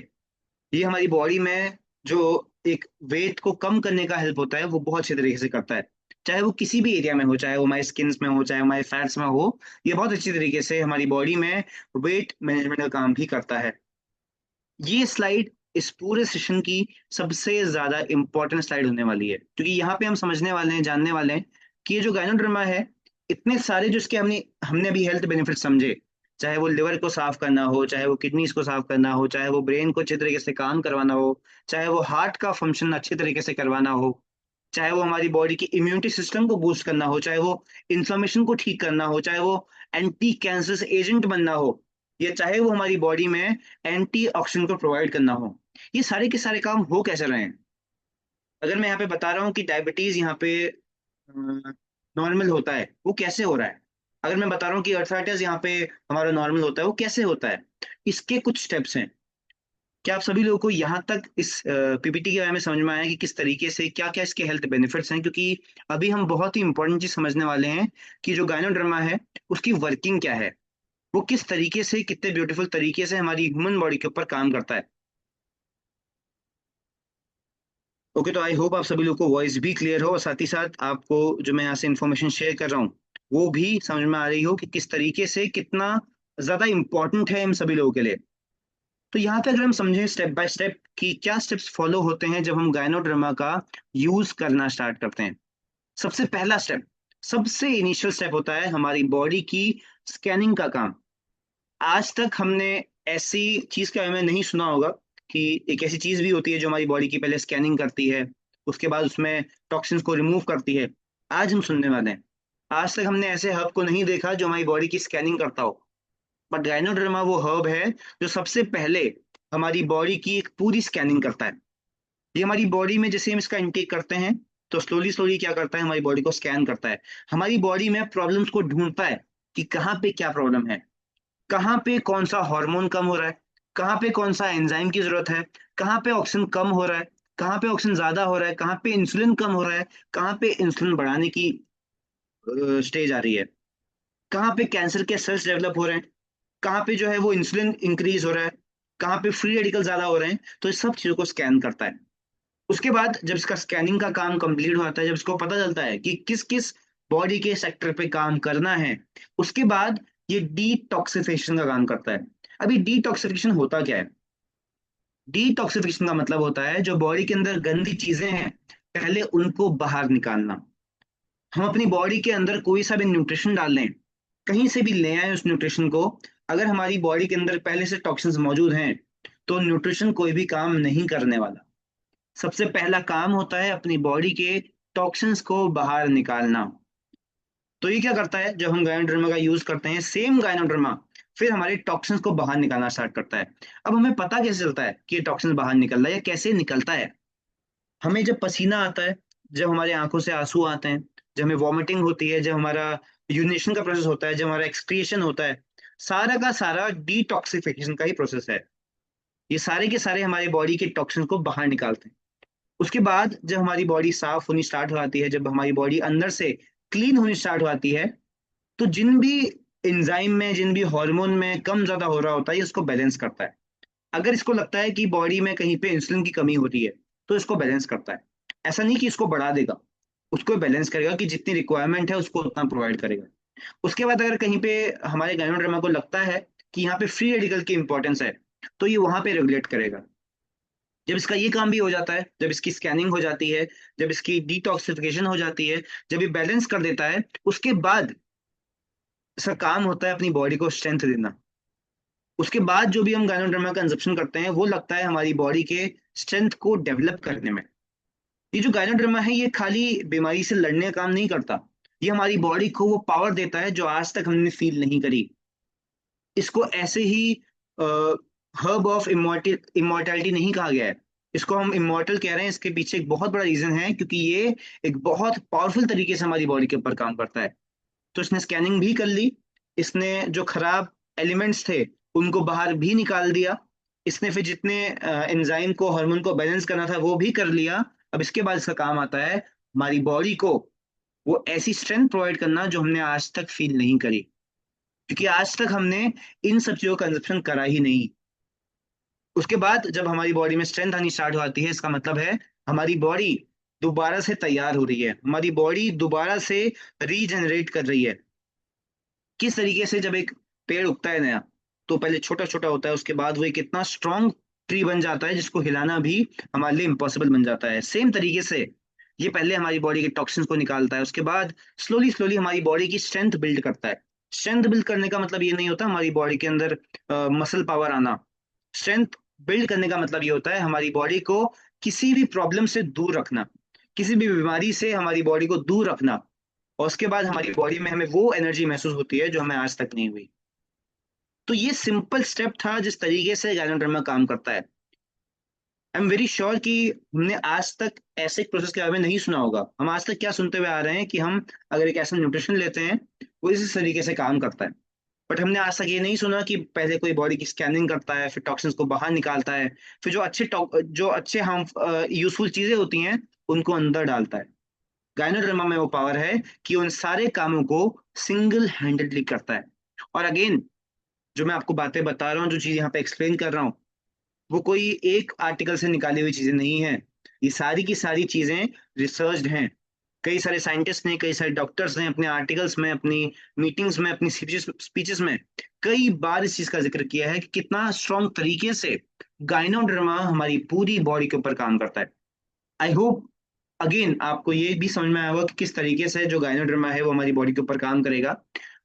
ये हमारी बॉडी में जो एक वेट को कम करने का हेल्प होता है वो बहुत अच्छे तरीके से करता है। चाहे वो किसी भी एरिया में हो, चाहे वो हमारे स्किन्स में हो, चाहे हमारे फैट्स में हो, ये बहुत अच्छी तरीके से हमारी बॉडी में वेट मैनेजमेंट का काम भी करता है। ये स्लाइड इस पूरे सेशन की सबसे ज्यादा इंपॉर्टेंट स्लाइड होने वाली है, क्योंकि यहाँ पे हम समझने वाले हैं, जानने वाले हैं कि ये जो गायनोडर्मा है, इतने सारे जो इसके हमने हमने अभी हेल्थ बेनिफिट समझे, चाहे वो लिवर को साफ करना हो, चाहे वो किडनीज को साफ करना हो, चाहे वो ब्रेन को अच्छे तरीके से काम करवाना हो, चाहे वो हार्ट का फंक्शन अच्छे तरीके से करवाना हो, चाहे वो हमारी बॉडी की इम्यूनिटी सिस्टम को बूस्ट करना हो, चाहे वो इन्फ्लेमेशन को ठीक करना हो, चाहे वो एंटी कैंसर एजेंट बनना हो, या चाहे वो हमारी बॉडी में एंटी ऑक्सीडेंट को प्रोवाइड करना हो, ये सारे के सारे काम हो कैसे रहे हैं। अगर मैं यहाँ पे बता रहा हूँ कि डायबिटीज यहाँ पे नॉर्मल होता है, वो कैसे हो रहा है। अगर मैं बता रहा हूँ कि अर्थराइटिस यहाँ पे हमारा नॉर्मल होता है, वो कैसे होता है। इसके कुछ स्टेप्स हैं। क्या आप सभी लोगों को यहाँ तक इस पीपीटी के बारे में समझ में आया कि किस तरीके से क्या क्या इसके हेल्थ बेनिफिट्स हैं, क्योंकि अभी हम बहुत ही इंपॉर्टेंट चीज समझने वाले हैं कि जो गायनोडर्मा है उसकी वर्किंग क्या है, वो किस तरीके से, कितने ब्यूटीफुल तरीके से हमारी ह्यूमन बॉडी के ऊपर काम करता है। ओके, तो आई होप आप सभी लोग को वॉइस भी क्लियर हो, और साथ ही साथ आपको जो मैं यहाँ से इंफॉर्मेशन शेयर कर रहा हूँ वो भी समझ में आ रही हो कि किस तरीके से, कितना ज्यादा इंपॉर्टेंट है इन सभी लोगों के लिए। तो यहाँ पे अगर हम समझें स्टेप बाय स्टेप कि क्या स्टेप्स फॉलो होते हैं जब हम गायनोडर्मा का यूज करना स्टार्ट करते हैं। सबसे पहला स्टेप, सबसे इनिशियल स्टेप होता है हमारी बॉडी की स्कैनिंग का काम। आज तक हमने ऐसी चीज के बारे में नहीं सुना होगा कि एक ऐसी चीज भी होती है जो हमारी बॉडी की पहले स्कैनिंग करती है, उसके बाद उसमें टॉक्सिन्स को रिमूव करती है। आज हम सुनने वाले हैं। आज तक हमने ऐसे हब को नहीं देखा जो हमारी बॉडी की स्कैनिंग करता हो, बट गाइनोडर्मा वो हब है जो सबसे पहले हमारी बॉडी की एक पूरी स्कैनिंग करता है। ये हमारी बॉडी में जैसे हम इसका इंटेक करते हैं तो स्लोली स्लोली क्या करता है, हमारी बॉडी को स्कैन करता है। हमारी बॉडी में प्रॉब्लम्स को ढूंढता है कि कहाँ पे क्या प्रॉब्लम है, कहाँ पे कौन सा हार्मोन कम हो रहा है, कहाँ पे कौन सा एंजाइम की जरूरत है, कहाँ पे ऑक्सीजन कम हो रहा है, कहाँ पे ऑक्सीजन ज्यादा हो रहा है, कहाँ पे इंसुलिन कम हो रहा है, कहाँ पे इंसुलिन बढ़ाने की स्टेज आ रही है, कहाँ पे कैंसर के सेल्स डेवलप हो रहे हैं, कहाँ पे जो है वो इंसुलिन इंक्रीज हो रहा है, कहाँ पे फ्री रेडिकल ज्यादा हो रहे हैं। तो इस सब चीजों को स्कैन करता है। उसके बाद जब इसका स्कैनिंग का काम कंप्लीट हो जाता है, जब इसको पता चलता है कि किस किस बॉडी के सेक्टर पे काम करना है, उसके बाद ये डिटॉक्सिफिकेशन का काम करता है। अभी डिटॉक्सिफिकेशन होता क्या है? डिटॉक्सिफिकेशन का मतलब होता है जो बॉडी के अंदर गंदी चीजें हैं पहले उनको बाहर निकालना। हम अपनी बॉडी के अंदर कोई सा भी न्यूट्रिशन डाल लें, कहीं से भी ले आए उस न्यूट्रिशन को, अगर हमारी बॉडी के अंदर पहले से टॉक्सिन्स मौजूद हैं तो न्यूट्रिशन कोई भी काम नहीं करने वाला। सबसे पहला काम होता है अपनी बॉडी के टॉक्सिन्स को बाहर निकालना। तो ये क्या करता है, जब हम गायनोडर्मा का यूज करते हैं, सेम गायनोडर्मा फिर हमारे टॉक्सिन्स को बाहर निकालना स्टार्ट करता है। अब हमें पता कैसे चलता है कि ये टॉक्सिन बाहर निकल रहा है या कैसे निकलता है? हमें जब पसीना आता है, जब हमारे आंखों से आंसू आते हैं, जब हमें वॉमिटिंग होती है, जब हमारा यूरिनेशन का प्रोसेस होता है, जब हमारा एक्सक्रिएशन होता है, सारा का सारा डिटॉक्सिफिकेशन का ही प्रोसेस है। ये सारे के सारे हमारे बॉडी के टॉक्सिन को बाहर निकालते हैं। उसके बाद जब हमारी बॉडी साफ होनी स्टार्ट हो जाती है, जब हमारी बॉडी अंदर से क्लीन होनी स्टार्ट हो जाती है, तो जिन भी एंजाइम में, जिन भी हार्मोन में कम ज्यादा हो रहा होता है, ये इसको बैलेंस करता है। अगर इसको लगता है कि बॉडी में कहीं पे इंसुलिन की कमी हो रही है तो इसको बैलेंस करता है। ऐसा नहीं कि इसको बढ़ा देगा, उसको बैलेंस करेगा कि जितनी रिक्वायरमेंट है उसको उतना प्रोवाइड करेगा। उसके बाद अगर कहीं पे हमारे गायनोड्रामा को लगता है कि यहाँ पे फ्री रेडिकल की इंपॉर्टेंस है तो ये वहां पे रेगुलेट करेगा। जब इसका ये काम भी हो जाता है, जब इसकी स्कैनिंग हो जाती है, जब इसकी डिटॉक्सिफिकेशन हो जाती है, जब ये बैलेंस कर देता है, उसके बाद इसका काम होता है अपनी बॉडी को स्ट्रेंथ देना। उसके बाद जो भी हम गायनोड्रामा का कंजप्शन करते हैं वो लगता है हमारी बॉडी के स्ट्रेंथ को डेवलप करने में। ये जो गायनोड्रामा है ये खाली बीमारी से लड़ने का काम नहीं करता, ये हमारी बॉडी को वो पावर देता है जो आज तक हमने फील नहीं करी। इसको ऐसे ही हर्ब ऑफ इमोर्टैलिटी नहीं कहा गया है, इसको हम इमोर्टल कह रहे हैं। इसके पीछे एक बहुत बड़ा रीजन है, क्योंकि ये एक बहुत पावरफुल तरीके से हमारी बॉडी के ऊपर काम करता है। तो इसने स्कैनिंग भी कर ली, इसने जो खराब एलिमेंट्स थे उनको बाहर भी निकाल दिया, इसने फिर जितने एंजाइम को, हार्मोन को बैलेंस करना था वो भी कर लिया। अब इसके बाद इसका काम आता है हमारी बॉडी को वो ऐसी स्ट्रेंथ प्रोवाइड करना जो हमने आज तक फील नहीं करी, क्योंकि आज तक हमने इन सब चीजों का कंजप्शन करा ही नहीं। उसके बाद जब हमारी बॉडी में स्ट्रेंथ आनी स्टार्ट हो जाती है, इसका मतलब है हमारी बॉडी दोबारा से तैयार हो रही है, हमारी बॉडी दोबारा से रीजनरेट कर रही है। किस तरीके से, जब एक पेड़ उगता है नया तो पहले छोटा छोटा होता है, उसके बाद वो एक इतना स्ट्रांग ट्री बन जाता है जिसको हिलाना भी हमारे लिए इम्पॉसिबल बन जाता है। सेम तरीके से ये पहले हमारी बॉडी के टॉक्सिन्स को निकालता है, उसके बाद स्लोली स्लोली हमारी बॉडी की स्ट्रेंथ बिल्ड करता है। स्ट्रेंथ बिल्ड करने का मतलब ये नहीं होता हमारी बॉडी के अंदर मसल पावर आना। स्ट्रेंथ बिल्ड करने का मतलब ये होता है हमारी बॉडी को किसी भी प्रॉब्लम से दूर रखना, किसी भी बीमारी से हमारी बॉडी को दूर रखना। और उसके बाद हमारी बॉडी में हमें वो एनर्जी महसूस होती है जो हमें आज तक नहीं हुई। तो ये सिंपल स्टेप था जिस तरीके से गायनोड्रामा काम करता है। आई एम वेरी श्योर कि हमने आज तक ऐसे एक प्रोसेस के बारे में नहीं सुना होगा। हम आज तक क्या सुनते हुए आ रहे हैं कि हम अगर एक ऐसा न्यूट्रिशन लेते हैं वो इस तरीके से काम करता है, बट हमने आज तक ये नहीं सुना कि पहले कोई बॉडी की स्कैनिंग करता है, फिर टॉक्सिन्स को बाहर निकालता है, फिर जो अच्छे हम यूजफुल चीजें होती हैं उनको अंदर डालता है। गायनोड्रामा में वो पावर है कि उन सारे कामों को सिंगल हैंडेडली करता है। और अगेन, जो मैं आपको बातें बता रहा हूँ, जो चीज यहाँ पे एक्सप्लेन कर रहा हूँ, वो कोई एक आर्टिकल से निकाली हुई चीजें नहीं है। ये सारी की सारी चीजें रिसर्च्ड हैं। कई सारे साइंटिस्ट ने, कई सारे डॉक्टर्स ने अपने आर्टिकल्स में, अपनी मीटिंग्स में, अपनी स्पीचेस में कई बार इस चीज का जिक्र किया है कि कितना स्ट्रॉन्ग तरीके से गायनोड्रामा हमारी पूरी बॉडी के ऊपर काम करता है। आई होप अगेन आपको ये भी समझ में आया होगा कि किस तरीके से जो गायनोड्रामा है वो हमारी बॉडी के ऊपर काम करेगा।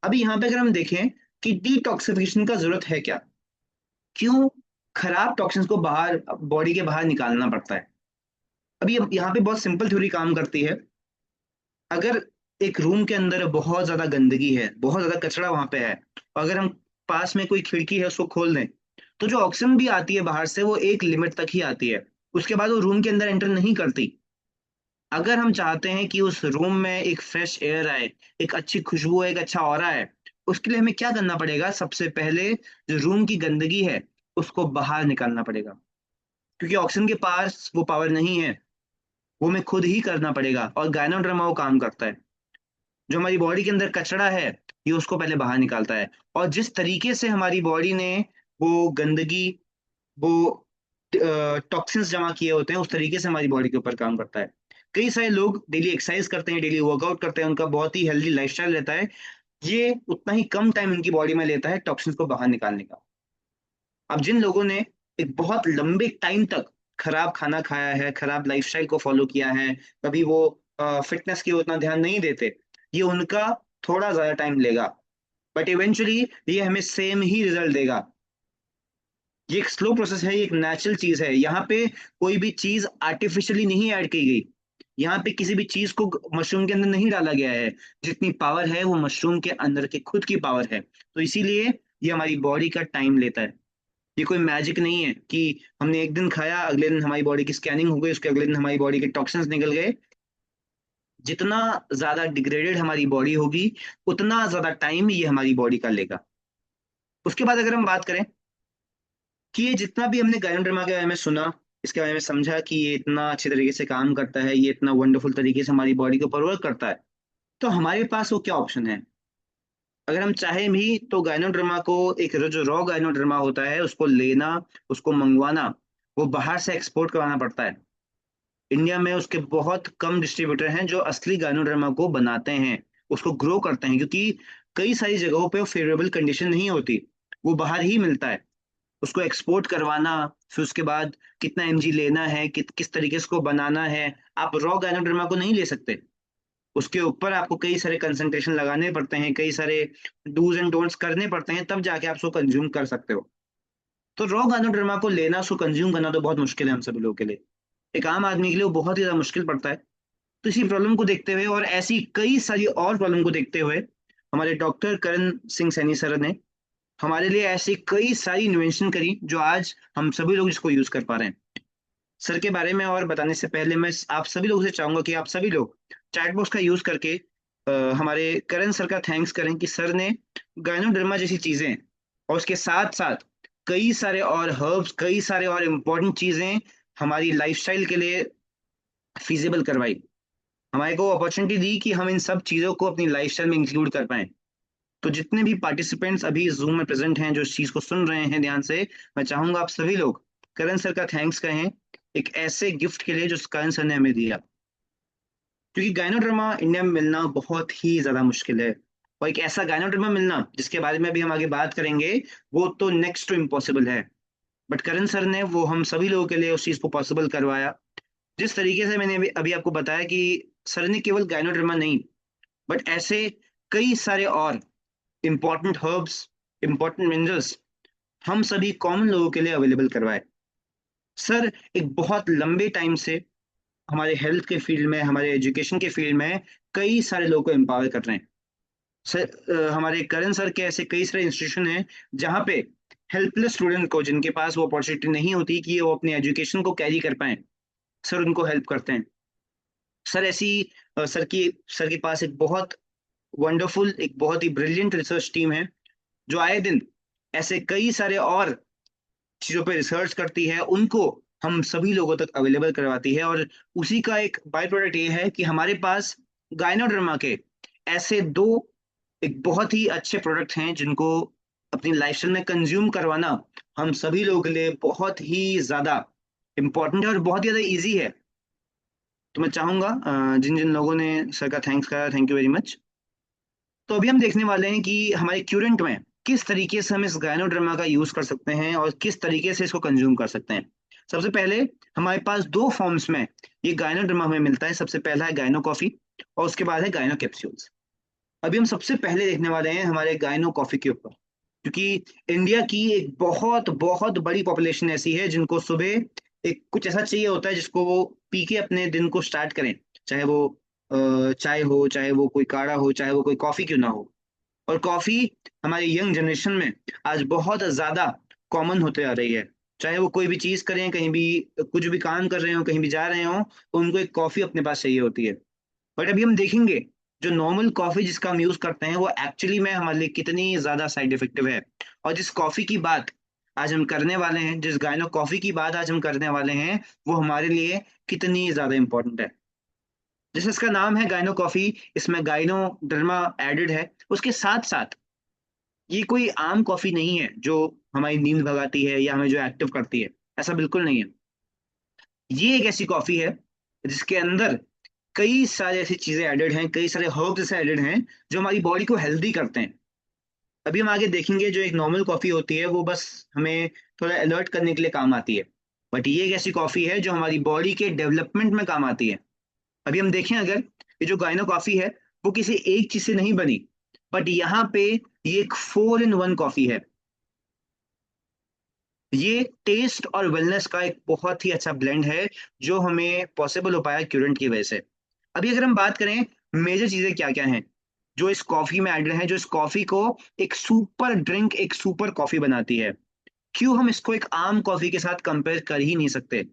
अभी यहाँ पे अगर हम देखें कि डिटॉक्सिफिकेशन का जरूरत है क्या, क्यों खराब टॉक्सिन्स को बाहर, बॉडी के बाहर निकालना पड़ता है। अभी यहाँ पे बहुत सिंपल थ्योरी काम करती है। अगर एक रूम के अंदर बहुत ज्यादा गंदगी है, बहुत ज्यादा कचरा वहां पे है, और अगर हम पास में कोई खिड़की है उसको खोल दें, तो जो ऑक्सीजन भी आती है बाहर से वो एक लिमिट तक ही आती है, उसके बाद वो रूम के अंदर एंटर नहीं करती। अगर हम चाहते हैं कि उस रूम में एक फ्रेश एयर आए, एक अच्छी खुशबू है, एक अच्छा ऑरा है, उसके लिए हमें क्या करना पड़ेगा? सबसे पहले जो रूम की गंदगी है उसको बाहर निकालना पड़ेगा, क्योंकि ऑक्सीजन के पास वो पावर नहीं है, वो हमें खुद ही करना पड़ेगा। और गायनोड्रामा वो काम करता है, जो हमारी बॉडी के अंदर कचरा है ये उसको पहले बाहर निकालता है। और जिस तरीके से हमारी बॉडी ने वो गंदगी, वो टॉक्सिन्स जमा किए होते हैं, उस तरीके से हमारी बॉडी के ऊपर काम करता है। कई सारे लोग डेली एक्सरसाइज करते हैं, डेली वर्कआउट करते हैं, उनका बहुत ही हेल्दी लाइफस्टाइल रहता है, ये उतना ही कम टाइम उनकी बॉडी में लेता है टॉक्सिन्स को बाहर निकालने का। अब जिन लोगों ने एक बहुत लंबे टाइम तक खराब खाना खाया है, खराब लाइफस्टाइल को फॉलो किया है, कभी वो फिटनेस की उतना ध्यान नहीं देते, ये उनका थोड़ा ज्यादा टाइम लेगा, बट इवेंचुअली ये हमें सेम ही रिजल्ट देगा। ये एक स्लो प्रोसेस है, ये एक नेचुरल चीज है। यहाँ पे कोई भी चीज आर्टिफिशियली नहीं ऐड की गई, यहाँ पे किसी भी चीज को मशरूम के अंदर नहीं डाला गया है। जितनी पावर है वो मशरूम के अंदर के खुद की पावर है, तो इसीलिए ये हमारी बॉडी का टाइम लेता है। ये कोई मैजिक नहीं है कि हमने एक दिन खाया, अगले दिन हमारी बॉडी की स्कैनिंग हो गई, उसके अगले दिन हमारी बॉडी के टॉक्सिन्स निकल गए। जितना ज्यादा डिग्रेडेड हमारी बॉडी होगी, उतना ज्यादा टाइम ये हमारी बॉडी का लेगा। उसके बाद अगर हम बात करें कि ये जितना भी हमने गायनोड्रामा के बारे में सुना, इसके बारे में समझा कि ये इतना अच्छे तरीके से काम करता है, ये इतना वंडरफुल तरीके से हमारी बॉडी को ऊपर वर्क करता है, तो हमारे पास वो क्या ऑप्शन है? अगर हम चाहें भी तो गायनोड्रामा को, एक जो रॉ गायनोड्रामा होता है उसको लेना, उसको मंगवाना, वो बाहर से एक्सपोर्ट करवाना पड़ता है। इंडिया में उसके बहुत कम डिस्ट्रीब्यूटर हैं जो असली गायनोड्रामा को बनाते हैं, उसको ग्रो करते हैं, क्योंकि कई सारी जगहों पे वो फेवरेबल कंडीशन नहीं होती, वो बाहर ही मिलता है। उसको एक्सपोर्ट करवाना, फिर उसके बाद कितना एमजी लेना है, किस तरीके से उसको बनाना है, आप रॉ गायनोड्रामा को नहीं ले सकते। उसके ऊपर आपको कई सारे कंसंट्रेशन लगाने पड़ते हैं, कई सारे डूज एंड डोंट्स करने पड़ते हैं, तब जाके आप उसको कंज्यूम कर सकते हो। तो रॉ गायनोड्रामा को लेना, उसको कंज्यूम करना तो बहुत मुश्किल है हम सभी लोगों के लिए। एक आम आदमी के लिए वो बहुत ही ज्यादा मुश्किल पड़ता है। तो इसी प्रॉब्लम को देखते हुए और ऐसी कई सारी और प्रॉब्लम को देखते हुए, हमारे डॉक्टर करण सिंह सैनी सर ने हमारे लिए ऐसी कई सारी इन्वेंशन करी जो आज हम सभी लोग इसको यूज कर पा रहे हैं। सर के बारे में और बताने से पहले मैं आप सभी लोगों से चाहूंगा कि आप सभी लोग चैट बॉक्स का यूज करके हमारे करण सर का थैंक्स करें कि सर ने गायनोडर्मा जैसी चीजें और उसके साथ साथ कई सारे और हर्ब्स, कई सारे और इम्पोर्टेंट चीजें हमारी लाइफस्टाइल के लिए फिजिबल करवाई, हमारे को अपॉर्चुनिटी दी कि हम इन सब चीजों को अपनी लाइफस्टाइल में इंक्लूड कर पाए। तो जितने भी पार्टिसिपेंट्स अभी जूम में प्रेजेंट हैं, जो इस चीज को सुन रहे हैं ध्यान से, मैं चाहूंगा आप सभी लोग करण सर का थैंक्स कहें एक ऐसे गिफ्ट के लिए जो करण सर ने हमें दिया। क्योंकि गायनोड्रामा इंडिया में मिलना बहुत ही ज्यादा मुश्किल है, और एक ऐसा गायनोड्रामा मिलना जिसके बारे में भी हम आगे बात करेंगे, वो तो नेक्स्ट टू इम्पॉसिबल है। बट करण सर ने वो हम सभी लोगों के लिए उस चीज को पॉसिबल करवाया। जिस तरीके से मैंने अभी आपको बताया कि सर ने केवल गायनोड्रामा नहीं, बट ऐसे कई सारे और इम्पोर्टेंट हर्ब्स, इम्पोर्टेंट मिनरल्स हम सभी कॉमन लोगों के लिए अवेलेबल करवाए। सर एक बहुत लंबे टाइम से हमारे हेल्थ के फील्ड में, हमारे एजुकेशन के फील्ड में कई सारे लोगों को एम्पावर कर रहे हैं। सर हमारे करण सर के ऐसे कई सारे इंस्टीट्यूशन हैं जहाँ पे हेल्पलेस स्टूडेंट को, जिनके पास वो अपॉर्चुनिटी नहीं होती कि वो अपने एजुकेशन को कैरी कर पाए, सर उनको हेल्प करते हैं। सर ऐसी सर के पास एक बहुत वंडरफुल, एक बहुत ही ब्रिलियंट रिसर्च टीम है जो आए दिन ऐसे कई सारे और चीजों पे रिसर्च करती है, उनको हम सभी लोगों तक अवेलेबल करवाती है। और उसी का एक बाय प्रोडक्ट ये है कि हमारे पास गायनोड्रामा के ऐसे दो एक बहुत ही अच्छे प्रोडक्ट हैं जिनको अपनी लाइफस्टाइल में कंज्यूम करवाना हम सभी लोगों के लिए बहुत ही ज्यादा इंपॉर्टेंट है और बहुत ही ज्यादा इजी है। तो मैं चाहूंगा जिन जिन लोगों ने सर का थैंक्स करा, थैंक यू वेरी मच। तो अभी हम देखने वाले हैं कि हमारे क्यूरेंट में किस तरीके से हम इस गायनोड्रामा का यूज कर सकते हैं और किस तरीके से इसको कंज्यूम कर सकते हैं। सबसे पहले हमारे पास दो फॉर्म्स में ये गायनोड्रामा हमें मिलता है। सबसे पहला है गायनो कॉफी और उसके बाद है गायनो कैप्सूल्स। अभी हम सबसे पहले देखने वाले हैं हमारे गायनो कॉफी के ऊपर, क्योंकि इंडिया की एक बहुत बहुत बड़ी पॉपुलेशन ऐसी है जिनको सुबह एक कुछ ऐसा चाहिए होता है जिसको वो पी के अपने दिन को स्टार्ट करें, चाहे वो चाय हो, चाहे वो कोई काढ़ा हो, चाहे वो कोई कॉफी क्यों ना हो। और कॉफी हमारी यंग जनरेशन में आज बहुत ज्यादा कॉमन होते आ रही है। चाहे वो कोई भी चीज करें, कहीं भी कुछ भी काम कर रहे हो, कहीं भी जा रहे हो, तो उनको एक कॉफी अपने पास चाहिए होती है। बट अभी हम देखेंगे जो नॉर्मल कॉफी जिसका हम यूज करते हैं वो एक्चुअली में हमारे लिए कितनी ज्यादा साइड इफेक्टिव है। और जिस कॉफी की बात आज हम करने वाले हैं, जिस गाइनो कॉफी की बात आज हम करने वाले हैं, वो हमारे लिए कितनी ज्यादा इंपॉर्टेंट है। जैसे इसका नाम है गाइनो कॉफी, इसमें गाइनो डर्मा एडेड है। उसके साथ साथ ये कोई आम कॉफी नहीं है जो हमारी नींद भगाती है या हमें जो एक्टिव करती है। ऐसा बिल्कुल नहीं है। ये एक ऐसी कॉफी है जिसके अंदर कई सारे ऐसी चीजें एडेड हैं, कई सारे हर्ब्स ऐसे एडेड हैं जो हमारी बॉडी को हेल्दी करते हैं। अभी हम आगे देखेंगे जो एक नॉर्मल कॉफी होती है वो बस हमें थोड़ा अलर्ट करने के लिए काम आती है। बट ये एक ऐसी कॉफी है जो हमारी बॉडी के डेवलपमेंट में काम आती है। अभी हम देखें अगर, ये जो गाइनो कॉफी है वो किसी एक चीज से नहीं बनी, बट यहाँ पे ये एक 4 in 1 कॉफी है। ये टेस्ट और वेलनेस का एक बहुत ही अच्छा ब्लेंड है जो हमें पॉसिबल हो पाया क्यूरेंट की वजह से। अभी अगर हम बात करें मेजर चीजें क्या क्या हैं जो इस कॉफी में एडेड हैं, जो इस कॉफी को एक सुपर ड्रिंक, एक सुपर कॉफी बनाती है। क्यों हम इसको एक आम कॉफी के साथ कंपेयर कर ही नहीं सकते।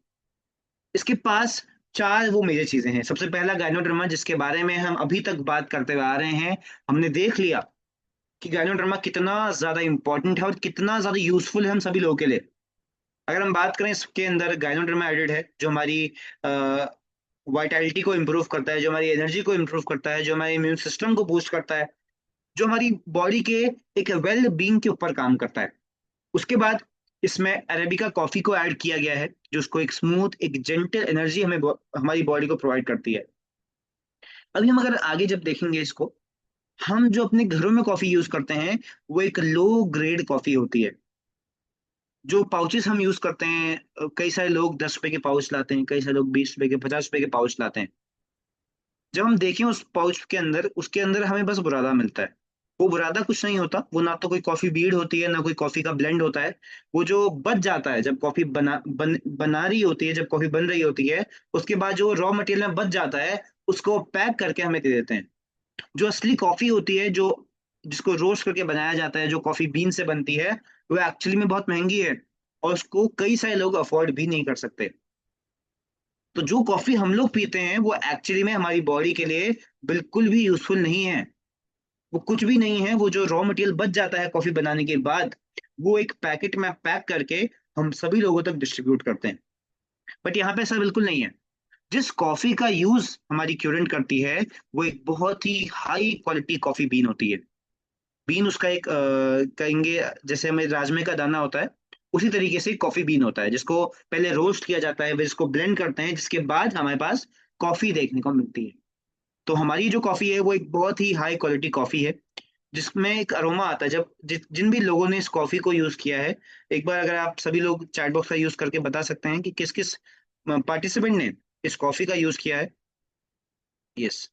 इसके पास चार वो मेजर चीजें हैं। सबसे पहला गाइनोडर्मा, जिसके बारे में हम अभी तक बात करते हुए आ रहे हैं। हमने देख लिया कि गाइनोडर्मा कितना ज्यादा इंपॉर्टेंट है और कितना ज्यादा यूजफुल है हम सभी लोगों के लिए। अगर हम बात करें, इसके अंदर गाइनोडर्मा एडेड है जो हमारी वाइटैलिटी को इम्प्रूव करता है, जो हमारी एनर्जी को इम्प्रूव करता है, जो हमारे इम्यून सिस्टम को बूस्ट करता है, जो हमारी बॉडी के एक वेल बींग के ऊपर काम करता है। उसके बाद इसमें अरेबिका कॉफी को ऐड किया गया है जो उसको एक स्मूथ, एक जेंटल एनर्जी हमें हमारी बॉडी को प्रोवाइड करती है। अभी हम अगर आगे जब देखेंगे इसको, हम जो अपने घरों में कॉफी यूज करते हैं वो एक लो ग्रेड कॉफी होती है। जो पाउचेस हम यूज करते हैं, कई सारे लोग 10 रुपए के पाउच लाते हैं, कई सारे लोग 20 रुपए के, 50 रुपए के पाउच लाते हैं। जब हम देखें उस पाउच के अंदर, उसके अंदर हमें बस बुरादा मिलता है। वो बुरादा कुछ नहीं होता, वो ना तो कोई कॉफी बीड होती है, ना कोई कॉफी का ब्लेंड होता है। वो जो बच जाता है जब कॉफी बना रही होती है, जब कॉफी बन रही होती है, उसके बाद जो रॉ मटेरियल में बच जाता है उसको पैक करके हमें दे देते हैं। जो असली कॉफी होती है, जो जिसको रोस्ट करके बनाया जाता है, जो कॉफी बीन से बनती है, वो एक्चुअली में बहुत महंगी है और उसको कई सारे लोग अफोर्ड भी नहीं कर सकते। तो जो कॉफी हम लोग पीते हैं वो एक्चुअली में हमारी बॉडी के लिए बिल्कुल भी यूजफुल नहीं है। वो कुछ भी नहीं है। वो जो रॉ मटेरियल बच जाता है कॉफी बनाने के बाद, वो एक पैकेट में पैक करके हम सभी लोगों तक डिस्ट्रीब्यूट करते हैं। बट यहाँ पे ऐसा बिल्कुल नहीं है। जिस कॉफी का यूज हमारी क्यूरेंट करती है वो एक बहुत ही हाई क्वालिटी कॉफी बीन होती है। बीन उसका एक कहेंगे, जैसे हमें राजमे का दाना होता है, उसी तरीके से कॉफी बीन होता है जिसको पहले रोस्ट किया जाता है, फिर इसको ब्लेंड करते हैं, जिसके बाद हमारे पास कॉफी देखने को मिलती है। तो हमारी जो कॉफी है वो एक बहुत ही हाई क्वालिटी कॉफी है जिसमें एक अरोमा आता है। जब जिन भी लोगों ने इस कॉफी को यूज किया है, एक बार अगर आप सभी लोग चैट बॉक्स का यूज करके बता सकते हैं कि किस किस पार्टिसिपेंट ने इस कॉफी का यूज किया है। यस।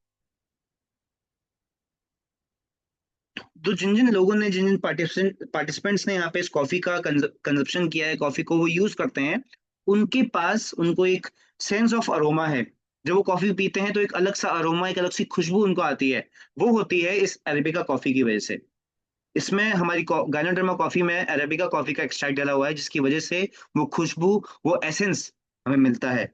तो जिन जिन लोगों ने, जिन जिन पार्टिसिपेंट्स ने यहाँ पे इस कॉफी का कंजप्शन किया है, कॉफी को वो यूज करते हैं, उनके पास उनको एक सेंस ऑफ अरोमा है। जब वो कॉफी पीते हैं तो एक अलग सा अरोमा, एक अलग सी खुशबू उनको आती है। वो होती है इस अरेबिका कॉफी की वजह से। इसमें हमारी गायनोडर्मा कॉफी में अरेबिका कॉफी का एक्सट्रैक्ट डाला हुआ है जिसकी वजह से वो खुशबू, वो एसेंस हमें मिलता है।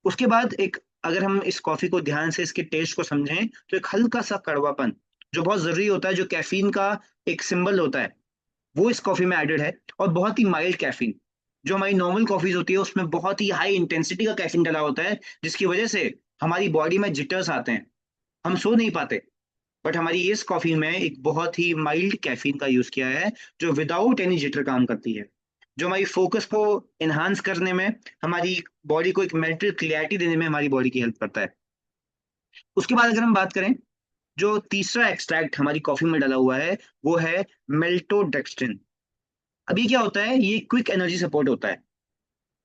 उसके बाद एक, अगर हम इस कॉफी को ध्यान से इसके टेस्ट को समझें तो एक हल्का सा कड़वापन जो बहुत जरूरी होता है, जो कैफीन का एक सिंबल होता है, वो इस कॉफी में एडेड है। और बहुत ही माइल्ड कैफीन। जो हमारी नॉर्मल कॉफीज होती है उसमें बहुत ही हाई इंटेंसिटी का कैफीन डाला होता है जिसकी वजह से हमारी बॉडी में जिटर्स आते हैं, हम सो नहीं पाते। बट हमारी इस कॉफी में एक बहुत ही माइल्ड कैफीन का यूज किया है जो विदाउट एनी जिटर काम करती है, जो हमारी फोकस को एनहांस करने में, हमारी बॉडी को एक मेंटल क्लियरिटी देने में हमारी बॉडी की हेल्प करता है। उसके बाद अगर हम बात करें, जो तीसरा एक्सट्रैक्ट हमारी कॉफी में डाला हुआ है वो है मेल्टोडेक्स्ट्रिन। अभी क्या होता है, ये क्विक एनर्जी सपोर्ट होता है।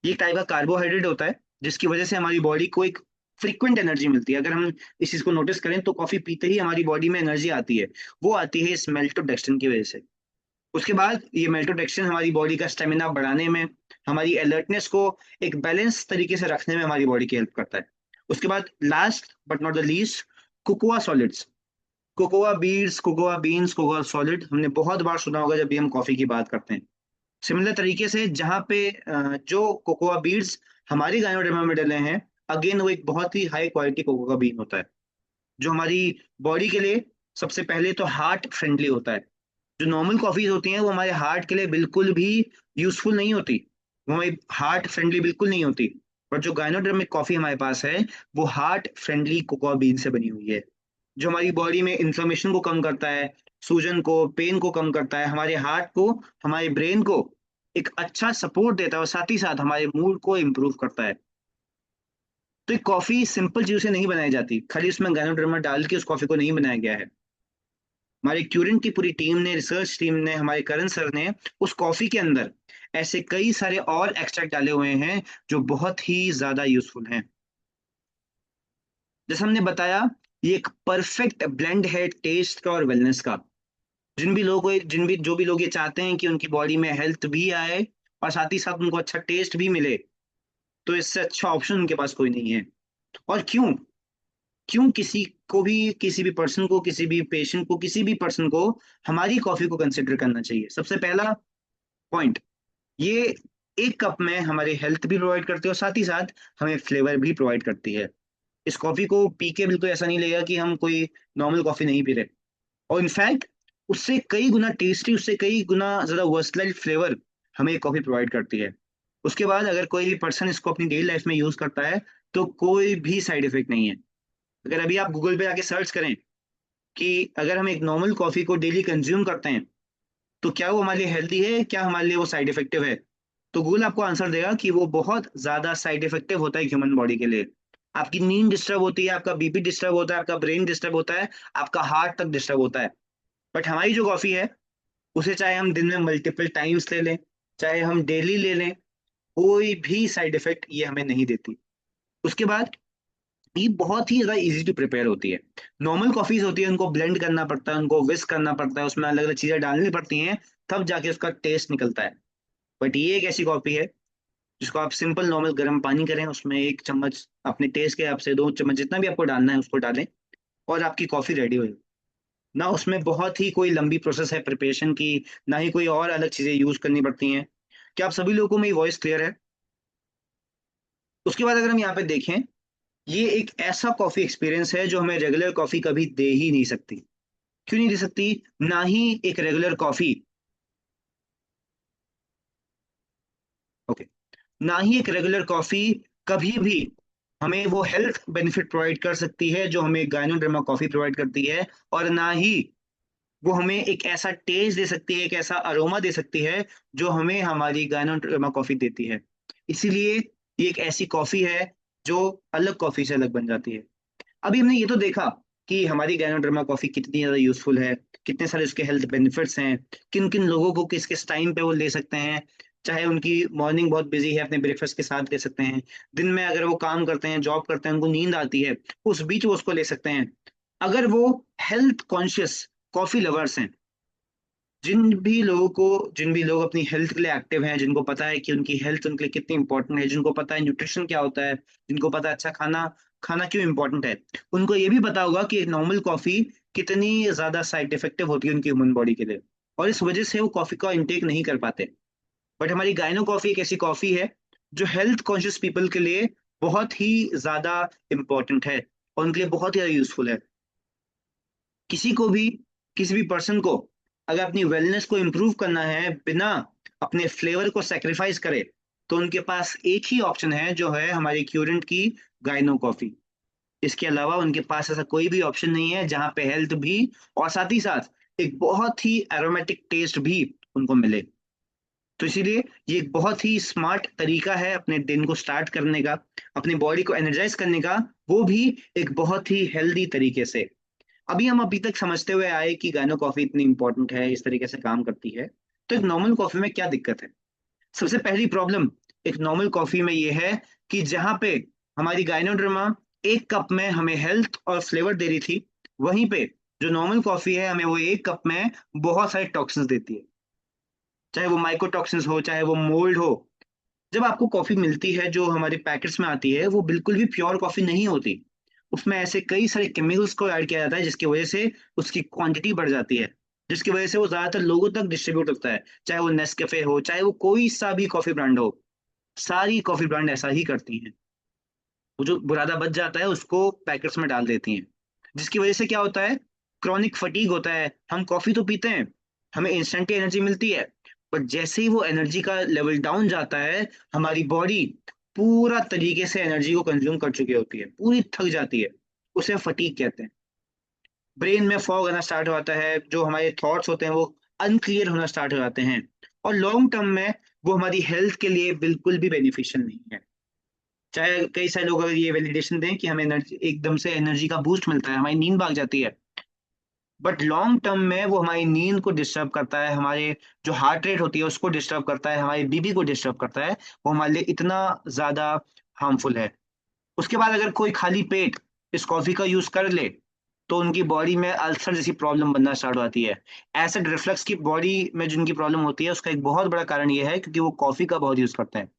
ये एक टाइप का कार्बोहाइड्रेट होता है जिसकी वजह से हमारी बॉडी को एक फ्रीक्वेंट एनर्जी मिलती है। अगर हम इस चीज को नोटिस करें तो कॉफी पीते ही हमारी बॉडी में एनर्जी आती है। वो आती है इस मेल्टोडेक्स्ट्रिन की वजह से। उसके बाद ये मेल्टोडेक्स्ट्रिन हमारी बॉडी का स्टेमिना बढ़ाने में, हमारी अलर्टनेस को एक बैलेंस तरीके से रखने में हमारी बॉडी की हेल्प करता है। उसके बाद last but not the least, cocoa solids. Cocoa beads, cocoa beans, cocoa solid हमने बहुत बार सुना होगा जब भी हम कॉफी की बात करते हैं। सिमिलर तरीके से जहाँ पे जो कोकोआ बीड्स हमारी गायोडर्मा में डले हैं, अगेन वो एक बहुत ही हाई क्वालिटी कोकोआ बीन होता है, जो हमारी बॉडी के लिए सबसे पहले तो हार्ट फ्रेंडली होता है। जो नॉर्मल कॉफीज होती हैं वो हमारे हार्ट के लिए बिल्कुल भी यूजफुल नहीं होती, वो हमारी हार्ट फ्रेंडली बिल्कुल नहीं होती। बट जो गायनोडर्मिक कॉफी हमारे पास है, वो हार्ट फ्रेंडली कोकोआ बीन से बनी हुई है, जो हमारी बॉडी में इन्फ्लेमेशन को कम करता है, सूजन को, पेन को कम करता है, हमारे हार्ट को, हमारे ब्रेन को एक अच्छा सपोर्ट देता है, और साथ ही साथ हमारे मूड को इम्प्रूव करता है। तो ये कॉफी सिंपल चीजों से नहीं बनाई जाती, खाली उसमें गायनोडर्मा डाल के उस कॉफी को नहीं बनाया गया है। हमारी क्यूरेंट की पूरी टीम ने, रिसर्च टीम ने, हमारे करण सर ने उस कॉफी के अंदर ऐसे कई सारे और एक्सट्रैक्ट डाले हुए हैं जो बहुत ही ज्यादा यूजफुल हैं। जैसे हमने बताया, ये एक परफेक्ट ब्लेंड है टेस्ट का और वेलनेस का। जो भी लोग ये चाहते हैं कि उनकी बॉडी में हेल्थ भी आए और साथ ही साथ उनको अच्छा टेस्ट भी मिले, तो इससे अच्छा ऑप्शन उनके पास कोई नहीं है। और क्यों क्यों किसी को भी, किसी भी पर्सन को, किसी भी पेशेंट को, किसी भी पर्सन को हमारी कॉफी को कंसिडर करना चाहिए? सबसे पहला पॉइंट, ये एक कप में हमारे हेल्थ भी प्रोवाइड करती है और साथ ही साथ हमें फ्लेवर भी प्रोवाइड करती है। इस कॉफी को पी के बिल्कुल ऐसा नहीं लगेगा कि हम कोई नॉर्मल कॉफी नहीं पी रहे, और इनफैक्ट उससे कई गुना टेस्टी, उससे कई गुना ज्यादा वर्सटाइल फ्लेवर हमें ये कॉफी प्रोवाइड करती है। उसके बाद अगर कोई भी पर्सन इसको अपनी डेली लाइफ में यूज करता है, तो कोई भी साइड इफेक्ट नहीं है। अगर अभी आप गूगल पे आके सर्च करें कि अगर हम एक नॉर्मल कॉफी को डेली कंज्यूम करते हैं तो क्या वो हमारे लिए हेल्दी है, क्या हमारे लिए वो साइड इफेक्टिव है, तो गूगल आपको आंसर देगा कि वो बहुत ज्यादा साइड इफेक्टिव होता है ह्यूमन बॉडी के लिए। आपकी नींद डिस्टर्ब होती है, आपका बीपी डिस्टर्ब होता है, आपका ब्रेन डिस्टर्ब होता है, आपका हार्ट तक डिस्टर्ब होता है। बट हमारी जो कॉफी है, उसे चाहे हम दिन में मल्टीपल टाइम्स ले लें, चाहे हम डेली ले लें, कोई भी साइड इफेक्ट ये हमें नहीं देती। उसके बाद ये बहुत ही ज्यादा इजी टू प्रिपेयर होती है। नॉर्मल कॉफीज होती है, उनको ब्लेंड करना पड़ता है, उनको विस्क करना पड़ता है, उसमें अलग अलग चीजें डालनी पड़ती हैं, तब जाके उसका टेस्ट निकलता है। बट ये एक ऐसी कॉफी है जिसको आप सिंपल नॉर्मल गर्म पानी करें, उसमें एक चम्मच अपने टेस्ट के हिसाब से, 2 चम्मच, जितना भी आपको डालना है उसको डालें, और आपकी कॉफी रेडी हो जाए। ना उसमें बहुत ही कोई लंबी प्रोसेस है प्रिपरेशन की, ना ही कोई और अलग चीजें यूज करनी पड़ती हैं। क्या आप सभी लोगों को मेरी वॉइस क्लियर है? उसके बाद अगर हम यहाँ पे देखें, ये एक ऐसा कॉफी एक्सपीरियंस है जो हमें रेगुलर कॉफी कभी दे ही नहीं सकती। क्यों नहीं दे सकती? ना ही एक रेगुलर कॉफी, ओके, ना ही एक रेगुलर कॉफी कभी भी हमें वो हेल्थ बेनिफिट प्रोवाइड कर सकती है जो हमें गायनोडर्मा कॉफी प्रोवाइड करती है, और ना ही वो हमें एक ऐसा टेस्ट दे सकती है, एक ऐसा अरोमा दे सकती है जो हमें हमारी गायनोडर्मा कॉफी देती है। इसीलिए ये एक ऐसी कॉफी है जो अलग कॉफी से अलग बन जाती है। अभी हमने ये तो देखा कि हमारी गायनोडर्मा कॉफी कितनी ज्यादा यूजफुल है, कितने सारे उसके हेल्थ बेनिफिट्स हैं, किन किन लोगों को किस किस टाइम पे वो ले सकते हैं। चाहे उनकी मॉर्निंग बहुत बिजी है, अपने ब्रेकफास्ट के साथ ले सकते हैं। दिन में अगर वो काम करते हैं, जॉब करते हैं, उनको नींद आती है, उस बीच वो उसको ले सकते हैं। अगर वो हेल्थ कॉन्शियस कॉफी लवर्स हैं, जिन भी लोग अपनी हेल्थ के लिए एक्टिव हैं, जिनको पता है कि उनकी हेल्थ उनके लिए कितनी इंपॉर्टेंट है, जिनको पता है न्यूट्रिशन क्या होता है, जिनको पता है अच्छा खाना खाना क्यों इंपॉर्टेंट है, उनको ये भी पता होगा कि एक नॉर्मल कॉफी कितनी ज्यादा साइड इफेक्टिव होती है उनकी ह्यूमन बॉडी के लिए, और इस वजह से वो कॉफी का इंटेक नहीं कर पाते। बट हमारी गाइनो कॉफी एक ऐसी कॉफी है जो हेल्थ कॉन्शियस पीपल के लिए बहुत ही ज्यादा इंपॉर्टेंट है, और उनके लिए बहुत ही ज्यादा यूजफुल है। किसी को भी, किसी भी पर्सन को अगर अपनी वेलनेस को इम्प्रूव करना है बिना अपने फ्लेवर को सेक्रीफाइस करे, तो उनके पास एक ही ऑप्शन है, जो है हमारी क्यूरेंट की गाइनो कॉफी। इसके अलावा उनके पास ऐसा कोई भी ऑप्शन नहीं है जहाँ पे हेल्थ भी और साथ ही साथ एक बहुत ही एरोमेटिक टेस्ट भी उनको मिले। तो इसीलिए ये एक बहुत ही स्मार्ट तरीका है अपने दिन को स्टार्ट करने का, अपनी बॉडी को एनर्जाइज करने का, वो भी एक बहुत ही हेल्दी तरीके से। अभी तक समझते हुए आए कि गानो कॉफी इतनी इंपॉर्टेंट है, इस तरीके से काम करती है। तो एक नॉर्मल कॉफी में क्या दिक्कत है? सबसे पहली प्रॉब्लम एक नॉर्मल कॉफी में ये है कि जहाँ पे हमारी गायनोड्रमा एक कप में हमें हेल्थ और फ्लेवर दे रही थी, वहीं पे जो नॉर्मल कॉफी है हमें वो एक कप में बहुत सारे टॉक्सिन्स देती है। चाहे वो माइकोटॉक्सिन्स हो, चाहे वो मोल्ड हो, जब आपको कॉफी मिलती है जो हमारे पैकेट्स में आती है, वो बिल्कुल भी प्योर कॉफी नहीं होती। उसमें ऐसे कई सारे केमिकल्स को ऐड किया जाता है जिसकी वजह से उसकी क्वांटिटी बढ़ जाती है, जिसकी वजह से वो ज्यादातर लोगों तक डिस्ट्रीब्यूट होता है, चाहे वो नेस्कैफे हो, चाहे वो कोई सा भी कॉफी ब्रांड हो। सारी कॉफी ब्रांड ऐसा ही करती हैं। वो जो बुरादा बच जाता है उसको पैकेट्स में डाल देती हैं, जिसकी वजह से क्या होता है, क्रॉनिक फटीग होता है। हम कॉफी तो पीते हैं, हमें इंस्टेंट एनर्जी मिलती है, पर जैसे ही वो एनर्जी का लेवल डाउन जाता है, हमारी बॉडी पूरा तरीके से एनर्जी को कंज्यूम कर चुकी होती है, पूरी थक जाती है। उसे फटीग कहते हैं। ब्रेन में फॉग आना स्टार्ट हो जाता है, जो हमारे थॉट्स होते हैं वो अनक्लियर होना स्टार्ट हो जाते हैं, और लॉन्ग टर्म में वो हमारी हेल्थ के लिए बिल्कुल भी बेनिफिशियल नहीं है। चाहे कई सारे लोग अगर ये वैलिडेशन दें कि हमें एनर्जी, एकदम से एनर्जी का बूस्ट मिलता है, हमारी नींद भाग जाती है, बट लॉन्ग टर्म में वो हमारी नींद को डिस्टर्ब करता है, हमारे जो हार्ट रेट होती है उसको डिस्टर्ब करता है, हमारी बीपी को डिस्टर्ब करता है। वो हमारे लिए इतना ज्यादा हार्मफुल है। उसके बाद अगर कोई खाली पेट इस कॉफी का यूज कर ले, तो उनकी बॉडी में अल्सर जैसी प्रॉब्लम बनना स्टार्ट हो जाती है। एसिड रिफ्लक्स की बॉडी में जिनकी प्रॉब्लम होती है, उसका एक बहुत बड़ा कारण ये है क्योंकि वो कॉफी का बहुत यूज करते हैं।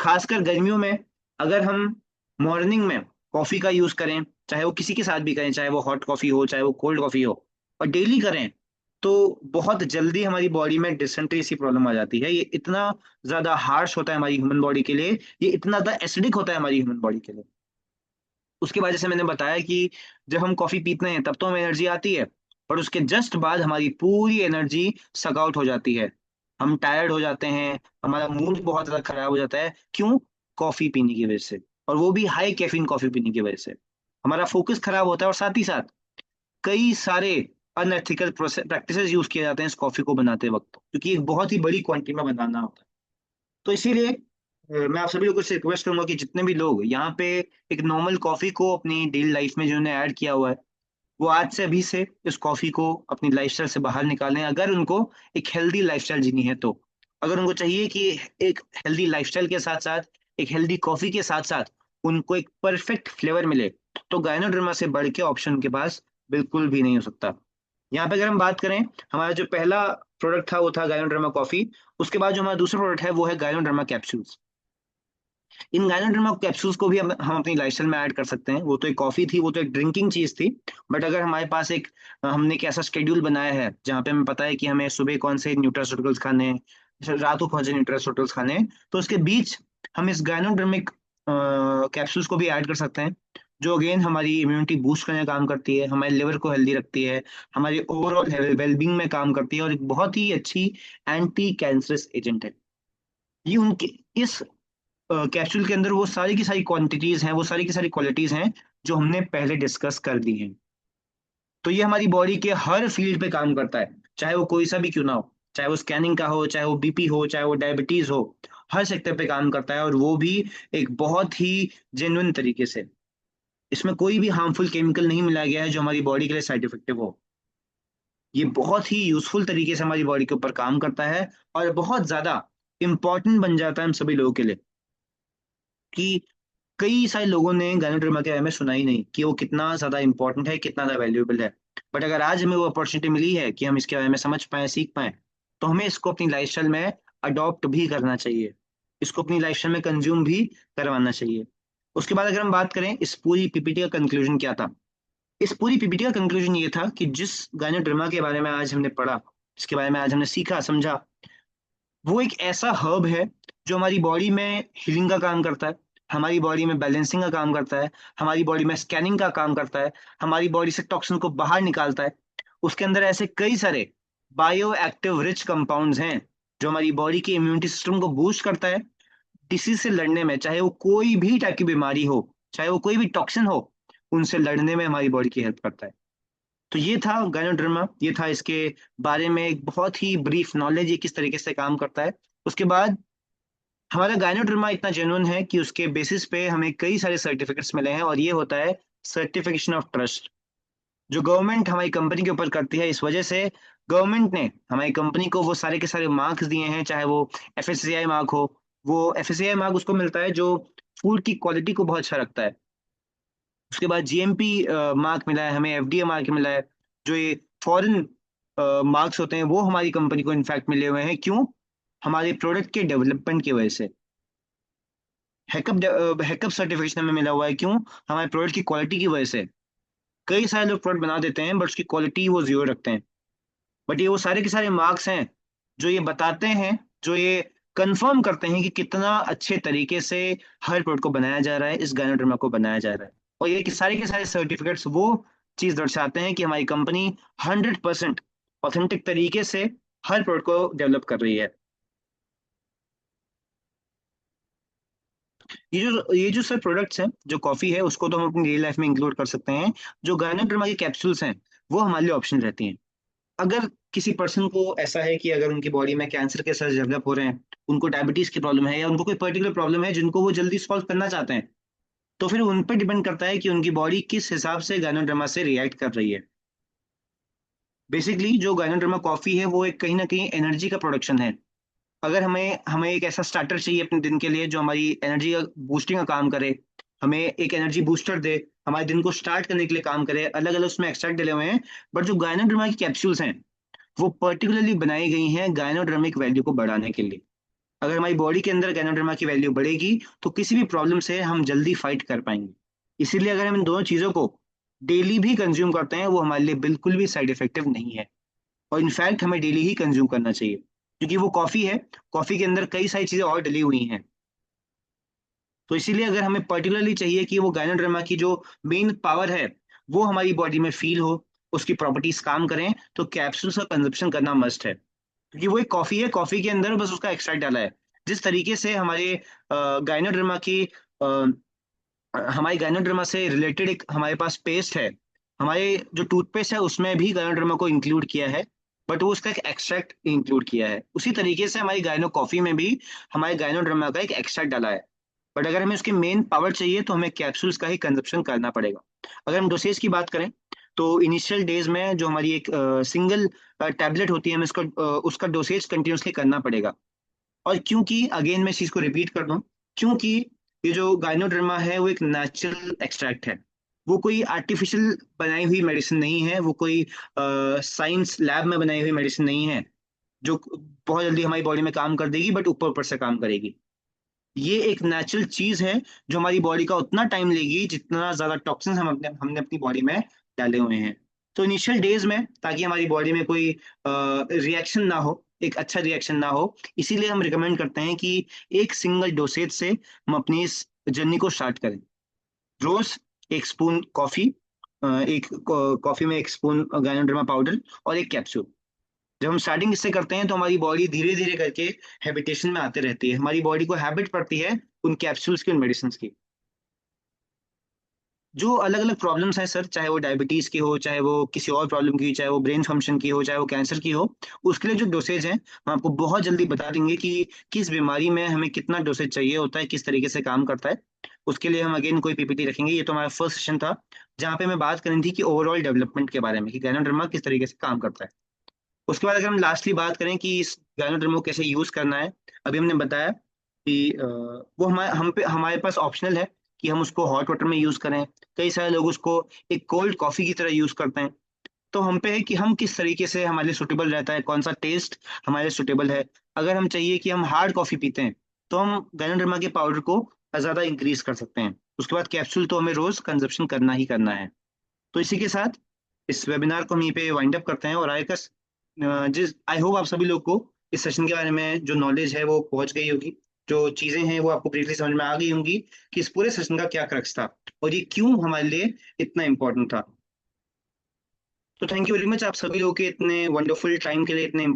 खासकर गर्मियों में अगर हम मॉर्निंग में कॉफी का यूज करें, चाहे वो किसी के साथ भी करें, चाहे वो हॉट कॉफी हो चाहे वो कोल्ड कॉफी हो, और डेली करें, तो बहुत जल्दी हमारी बॉडी में डिसेंट्री सी प्रॉब्लम आ जाती है। ये इतना ज्यादा हार्श होता है हमारी ह्यूमन बॉडी के लिए, ये इतना ज्यादा एसिडिक होता है हमारी ह्यूमन बॉडी के लिए। उसके बाद जैसे मैंने बताया कि जब हम कॉफी पीते हैं तब तो हमें एनर्जी आती है, और उसके जस्ट बाद हमारी पूरी एनर्जी सक आउट हो जाती है। हम टायर्ड हो जाते हैं, हमारा मूड बहुत ज्यादा खराब हो जाता है। क्यों? कॉफी पीने की वजह से, और वो भी हाई कैफीन कॉफी पीने की वजह से हमारा फोकस खराब होता है, और साथ ही साथ कई सारे अनएथिकल प्रैक्टिसेस यूज किए जाते हैं इस कॉफी को बनाते वक्त, क्योंकि एक बहुत ही बड़ी क्वांटिटी में बनाना होता है। तो इसीलिए मैं आप सभी लोगों से रिक्वेस्ट करूंगा कि जितने भी लोग यहाँ पे एक नॉर्मल कॉफी को अपनी डेली लाइफ में जिन्होंने ऐड किया हुआ है, वो आज से अभी से इस कॉफी को अपनी लाइफस्टाइल से बाहर निकालें, अगर उनको एक हेल्दी लाइफस्टाइल जीनी है तो। अगर उनको चाहिए कि एक हेल्दी लाइफस्टाइल के साथ साथ एक हेल्दी कॉफी के साथ साथ उनको एक परफेक्ट फ्लेवर मिले, तो गायनोडर्मा से बढ़ के ऑप्शन उनके पास बिल्कुल भी नहीं हो सकता। यहाँ पे अगर हम बात करें, हमारा जो पहला प्रोडक्ट था वो था गायनोडर्मा कॉफी। उसके बाद जो हमारा दूसरा प्रोडक्ट है वो है गायनोडर्मा कैप्सूल्स। इन गायनोडर्मा कैप्सूल्स को भी हम अपनी लाइफस्टाइल में ऐड कर सकते हैं। वो तो एक कॉफी थी, वो तो एक ड्रिंकिंग चीज थी, बट अगर हमारे पास एक हमने एक ऐसा शेड्यूल बनाया है जहाँ पे हमें पता है कि हमें सुबह कौन से न्यूट्रास्यूटिकल्स खाने हैं, रात को कौन से न्यूट्रास्यूटिकल्स खाने हैं, तो उसके बीच हम इस गायनोडर्मिक कैप्सूल्स को भी ऐड कर सकते हैं, जो अगेन हमारी इम्यूनिटी बूस्ट करने का काम करती है, हमारे लिवर को हेल्दी रखती है, हमारे ओवरऑल वेलबींग में काम करती है, और एक बहुत ही अच्छी एंटी कैंसरस एजेंट है। ये उनके इस कैप्सूल के अंदर वो सारी की सारी क्वांटिटीज हैं, वो सारी की सारी क्वालिटीज हैं जो हमने पहले डिस्कस कर दी हैं। तो ये हमारी बॉडी के हर फील्ड पे काम करता है, चाहे वो कोई सा भी क्यों ना हो, चाहे वो स्कैनिंग का हो, चाहे वो बीपी हो, चाहे वो डायबिटीज हो, हर सेक्टर पे काम करता है, और वो भी एक बहुत ही जेन्युइन तरीके से। इसमें कोई भी हार्मफुल केमिकल नहीं मिलाया गया है जो हमारी बॉडी के लिए साइड इफेक्टिव हो। ये बहुत ही यूजफुल तरीके से हमारी बॉडी के ऊपर काम करता है, और बहुत ज्यादा इंपॉर्टेंट बन जाता है हम सभी लोगों के लिए, कि कई सारे लोगों ने गैनोड्रमा के बारे में सुना ही नहीं कि वो कितना ज्यादा इंपॉर्टेंट है, कितना ज्यादा वैल्यूएबल है। बट अगर आज हमें वो अपॉर्चुनिटी मिली है कि हम इसके बारे में समझ पाए, सीख पाए, तो हमें इसको अपनी लाइफस्टाइल में अडॉप्ट भी करना चाहिए, इसको अपनी लाइफस्टाइल में कंज्यूम भी करवाना चाहिए। उसके बाद अगर हम बात करें इस पूरी पीपीटी का कंक्लूजन क्या था, इस पूरी पीपीटी का कंक्लूजन ये था कि जिस गायनोड्रमा के बारे में आज हमने पढ़ा, जिसके बारे में आज हमने सीखा समझा, वो एक ऐसा हर्ब है जो हमारी बॉडी में हीलिंग का काम करता है, हमारी बॉडी में बैलेंसिंग का काम करता है, हमारी बॉडी में स्कैनिंग का काम करता है, हमारी बॉडी से टॉक्सिन को बाहर निकालता है। उसके अंदर ऐसे कई सारे बायो एक्टिव रिच कंपाउंड्स हैं जो हमारी बॉडी के इम्यूनिटी सिस्टम को बूस्ट करता है, डिसीज से लड़ने में, चाहे वो कोई भी टाइप की बीमारी हो, चाहे वो कोई भी टॉक्सिन हो, उनसे लड़ने में हमारी बॉडी की हेल्प करता है। तो ये था गायनोडर्मा, ये था इसके बारे में एक बहुत ही ब्रीफ नॉलेज, ये किस तरीके से काम करता है। उसके बाद हमारा गायनोडर्मा इतना जेन्युइन है कि उसके बेसिस पे हमें कई सारे सर्टिफिकेट्स मिले हैं, और ये होता है सर्टिफिकेशन ऑफ ट्रस्ट, जो गवर्नमेंट हमारी कंपनी के ऊपर करती है। इस वजह से गवर्नमेंट ने हमारी कंपनी को वो सारे के सारे मार्क्स दिए हैं, चाहे वो एफएससीआई मार्क हो। वो एफएससीआई मार्क उसको मिलता है जो फूड की क्वालिटी को बहुत अच्छा रखता है। उसके बाद जीएमपी मार्क मिला है हमें, एफडीए मार्क मिला है। जो ये फॉरेन मार्क्स होते हैं वो हमारी कंपनी को इनफैक्ट मिले हुए हैं। क्यों? हमारे प्रोडक्ट के डेवलपमेंट की वजह से। हैकअप सर्टिफिकेशन हमें मिला हुआ है। क्यों? हमारे प्रोडक्ट की क्वालिटी की वजह से। कई सारे लोग प्रोडक्ट बना देते हैं बट उसकी क्वालिटी वो जीरो रखते हैं। बट ये वो सारे के सारे मार्क्स हैं जो ये बताते हैं, जो ये कंफर्म करते हैं कि कितना अच्छे तरीके से हर प्रोडक्ट को बनाया जा रहा है, इस गायनोडर्मा को बनाया जा रहा है। और ये कि सारे के सारे सर्टिफिकेट्स वो चीज दर्शाते हैं कि हमारी कंपनी 100% ऑथेंटिक तरीके से हर प्रोडक्ट को डेवलप कर रही है। ये जो सर प्रोडक्ट्स हैं, जो कॉफी है उसको तो हम अपनी डेली लाइफ में इंक्लूड कर सकते हैं। जो गायनोडर्मा की कैप्सूल्स हैं वो हमारे लिए ऑप्शन रहती हैं। अगर किसी पर्सन को ऐसा है कि अगर उनकी बॉडी में कैंसर के सेल्स डेवलप हो रहे हैं, उनको डायबिटीज की प्रॉब्लम है, या उनको कोई पर्टिकुलर प्रॉब्लम है जिनको वो जल्दी सॉल्व करना चाहते हैं, तो फिर उन पर डिपेंड करता है कि उनकी बॉडी किस हिसाब से गायनोडर्मा से रिएक्ट कर रही है। बेसिकली जो गायनोडर्मा कॉफी है वो एक कहीं ना कहीं एनर्जी का प्रोडक्शन है। अगर हमें हमें एक ऐसा स्टार्टर चाहिए अपने दिन के लिए जो हमारी एनर्जी का बूस्टिंग का काम करे, हमें एक एनर्जी बूस्टर दे, हमारे दिन को स्टार्ट करने के लिए काम करे, अलग अलग उसमें एक्सट्रैक्ट डले हुए हैं। बट जो गायनोडर्मा की कैप्सूल्स हैं वो पर्टिकुलरली बनाई गई हैं गायनोडर्मिक वैल्यू को बढ़ाने के लिए। अगर हमारी बॉडी के अंदर गायनोडर्मा की वैल्यू बढ़ेगी तो किसी भी प्रॉब्लम से हम जल्दी फाइट कर पाएंगे। इसीलिए अगर हम इन दोनों चीजों को डेली भी कंज्यूम करते हैं वो हमारे लिए बिल्कुल भी साइड इफेक्टिव नहीं है। और इनफैक्ट हमें डेली ही कंज्यूम करना चाहिए, क्योंकि वो कॉफी है, कॉफी के अंदर कई सारी चीजें और डली हुई हैं। तो इसीलिए अगर हमें पर्टिकुलरली चाहिए कि वो गायनोडर्मा की जो मेन पावर है वो हमारी बॉडी में फील हो, उसकी प्रॉपर्टीज काम करें, तो कैप्सूल्स का कंजप्शन करना मस्ट है। क्योंकि वो एक कॉफी है, कॉफी के अंदर बस उसका एक्सट्रैक्ट डाला है। जिस तरीके से गायनोडर्मा की अ, हमारी गायनोडर्मा से रिलेटेड एक हमारे पास पेस्ट है, हमारे जो टूथपेस्ट है उसमें भी गायनोडर्मा को इंक्लूड किया है, बट वो उसका एक एक्सट्रैक्ट इंक्लूड किया है। उसी तरीके से हमारी गायनो कॉफी में भी हमारे गायनोडर्मा का एक एक्सट्रैक्ट डाला है। बट अगर हमें उसकी मेन पावर चाहिए तो हमें कैप्सूल्स का ही कंजप्शन करना पड़ेगा। अगर हम डोसेज की बात करें तो इनिशियल डेज में जो हमारी एक सिंगल टैबलेट होती है, हमें उसका डोसेज कंटिन्यूसली करना पड़ेगा। और क्योंकि अगेन मैं इस चीज को रिपीट कर दूं, क्योंकि ये जो गायनोडर्मा है वो एक नेचुरल एक्सट्रैक्ट है, वो कोई आर्टिफिशियल बनाई हुई मेडिसिन नहीं है, वो कोई साइंस लैब में बनाई हुई मेडिसिन नहीं है जो बहुत जल्दी हमारी बॉडी में काम कर देगी बट ऊपर ऊपर से काम करेगी। ये एक नेचुरल चीज है जो हमारी बॉडी का उतना टाइम लेगी जितना ज्यादा टॉक्सिन्स हमने अपनी बॉडी में डाले हुए हैं। तो इनिशियल डेज में, ताकि हमारी बॉडी में कोई रिएक्शन ना हो, एक अच्छा रिएक्शन ना हो, इसीलिए हम रिकमेंड करते हैं कि एक सिंगल डोसेज से हम अपनी इस जर्नी को स्टार्ट करें। रोज एक स्पून कॉफी, एक कॉफी में एक स्पून गायनोडर्मा पाउडर और एक कैप्सूल। जब हम स्टार्टिंग इससे करते हैं तो हमारी बॉडी धीरे धीरे करके हैबिटेशन में आते रहती है, हमारी बॉडी को हैबिट पड़ती है उन कैप्सूल्स की, उन मेडिसिन की। जो अलग अलग प्रॉब्लम्स हैं सर, चाहे वो डायबिटीज की हो, चाहे वो किसी और प्रॉब्लम की, चाहे वो ब्रेन फंक्शन की हो, चाहे वो कैंसर की हो, उसके लिए जो डोसेज है हम आपको बहुत जल्दी बता देंगे कि किस बीमारी में हमें कितना डोसेज चाहिए होता है, किस तरीके से काम करता है। उसके लिए हम अगेन कोई पीपीटी रखेंगे। ये तो हमारा फर्स्ट सेशन था जहाँ पे मैं बात करनी थी कि ओवरऑल डेवलपमेंट के बारे में, कि गैनोडर्मा किस तरीके से काम करता है। उसके बाद अगर हम लास्टली बात करें कि इस गायनोडर्मा को कैसे यूज करना है, अभी हमने बताया कि वो हमारे पास ऑप्शनल है कि हम उसको हॉट वाटर में यूज करें। कई सारे लोग उसको एक कोल्ड कॉफी की तरह यूज करते हैं। तो हम पे है कि हम किस तरीके से हमारे लिए सुटेबल रहता है, कौन सा टेस्ट हमारे लिए सुटेबल है। अगर हम चाहिए कि हम हार्ड कॉफी पीते हैं तो हम गायनोडर्मा के पाउडर को ज्यादा इंक्रीज कर सकते हैं। उसके बाद कैप्सूल तो हमें रोज कंजप्शन करना ही करना है। तो इसी के साथ इस वेबिनार को हम यहीं पे वाइंड अप करते हैं। और जिस आई होप आप सभी लोग को इस सेशन के बारे में जो नॉलेज है वो पहुंच गई होगी, जो चीजें हैं वो आपको ब्रीफली समझ में आ गई होंगी कि इस पूरे सेशन का क्या क्रक्स था और ये क्यों हमारे लिए इतना इम्पोर्टेंट था। तो थैंक यू वेरी मच आप सभी लोगों के इतने वंडरफुल टाइम के लिए, इतने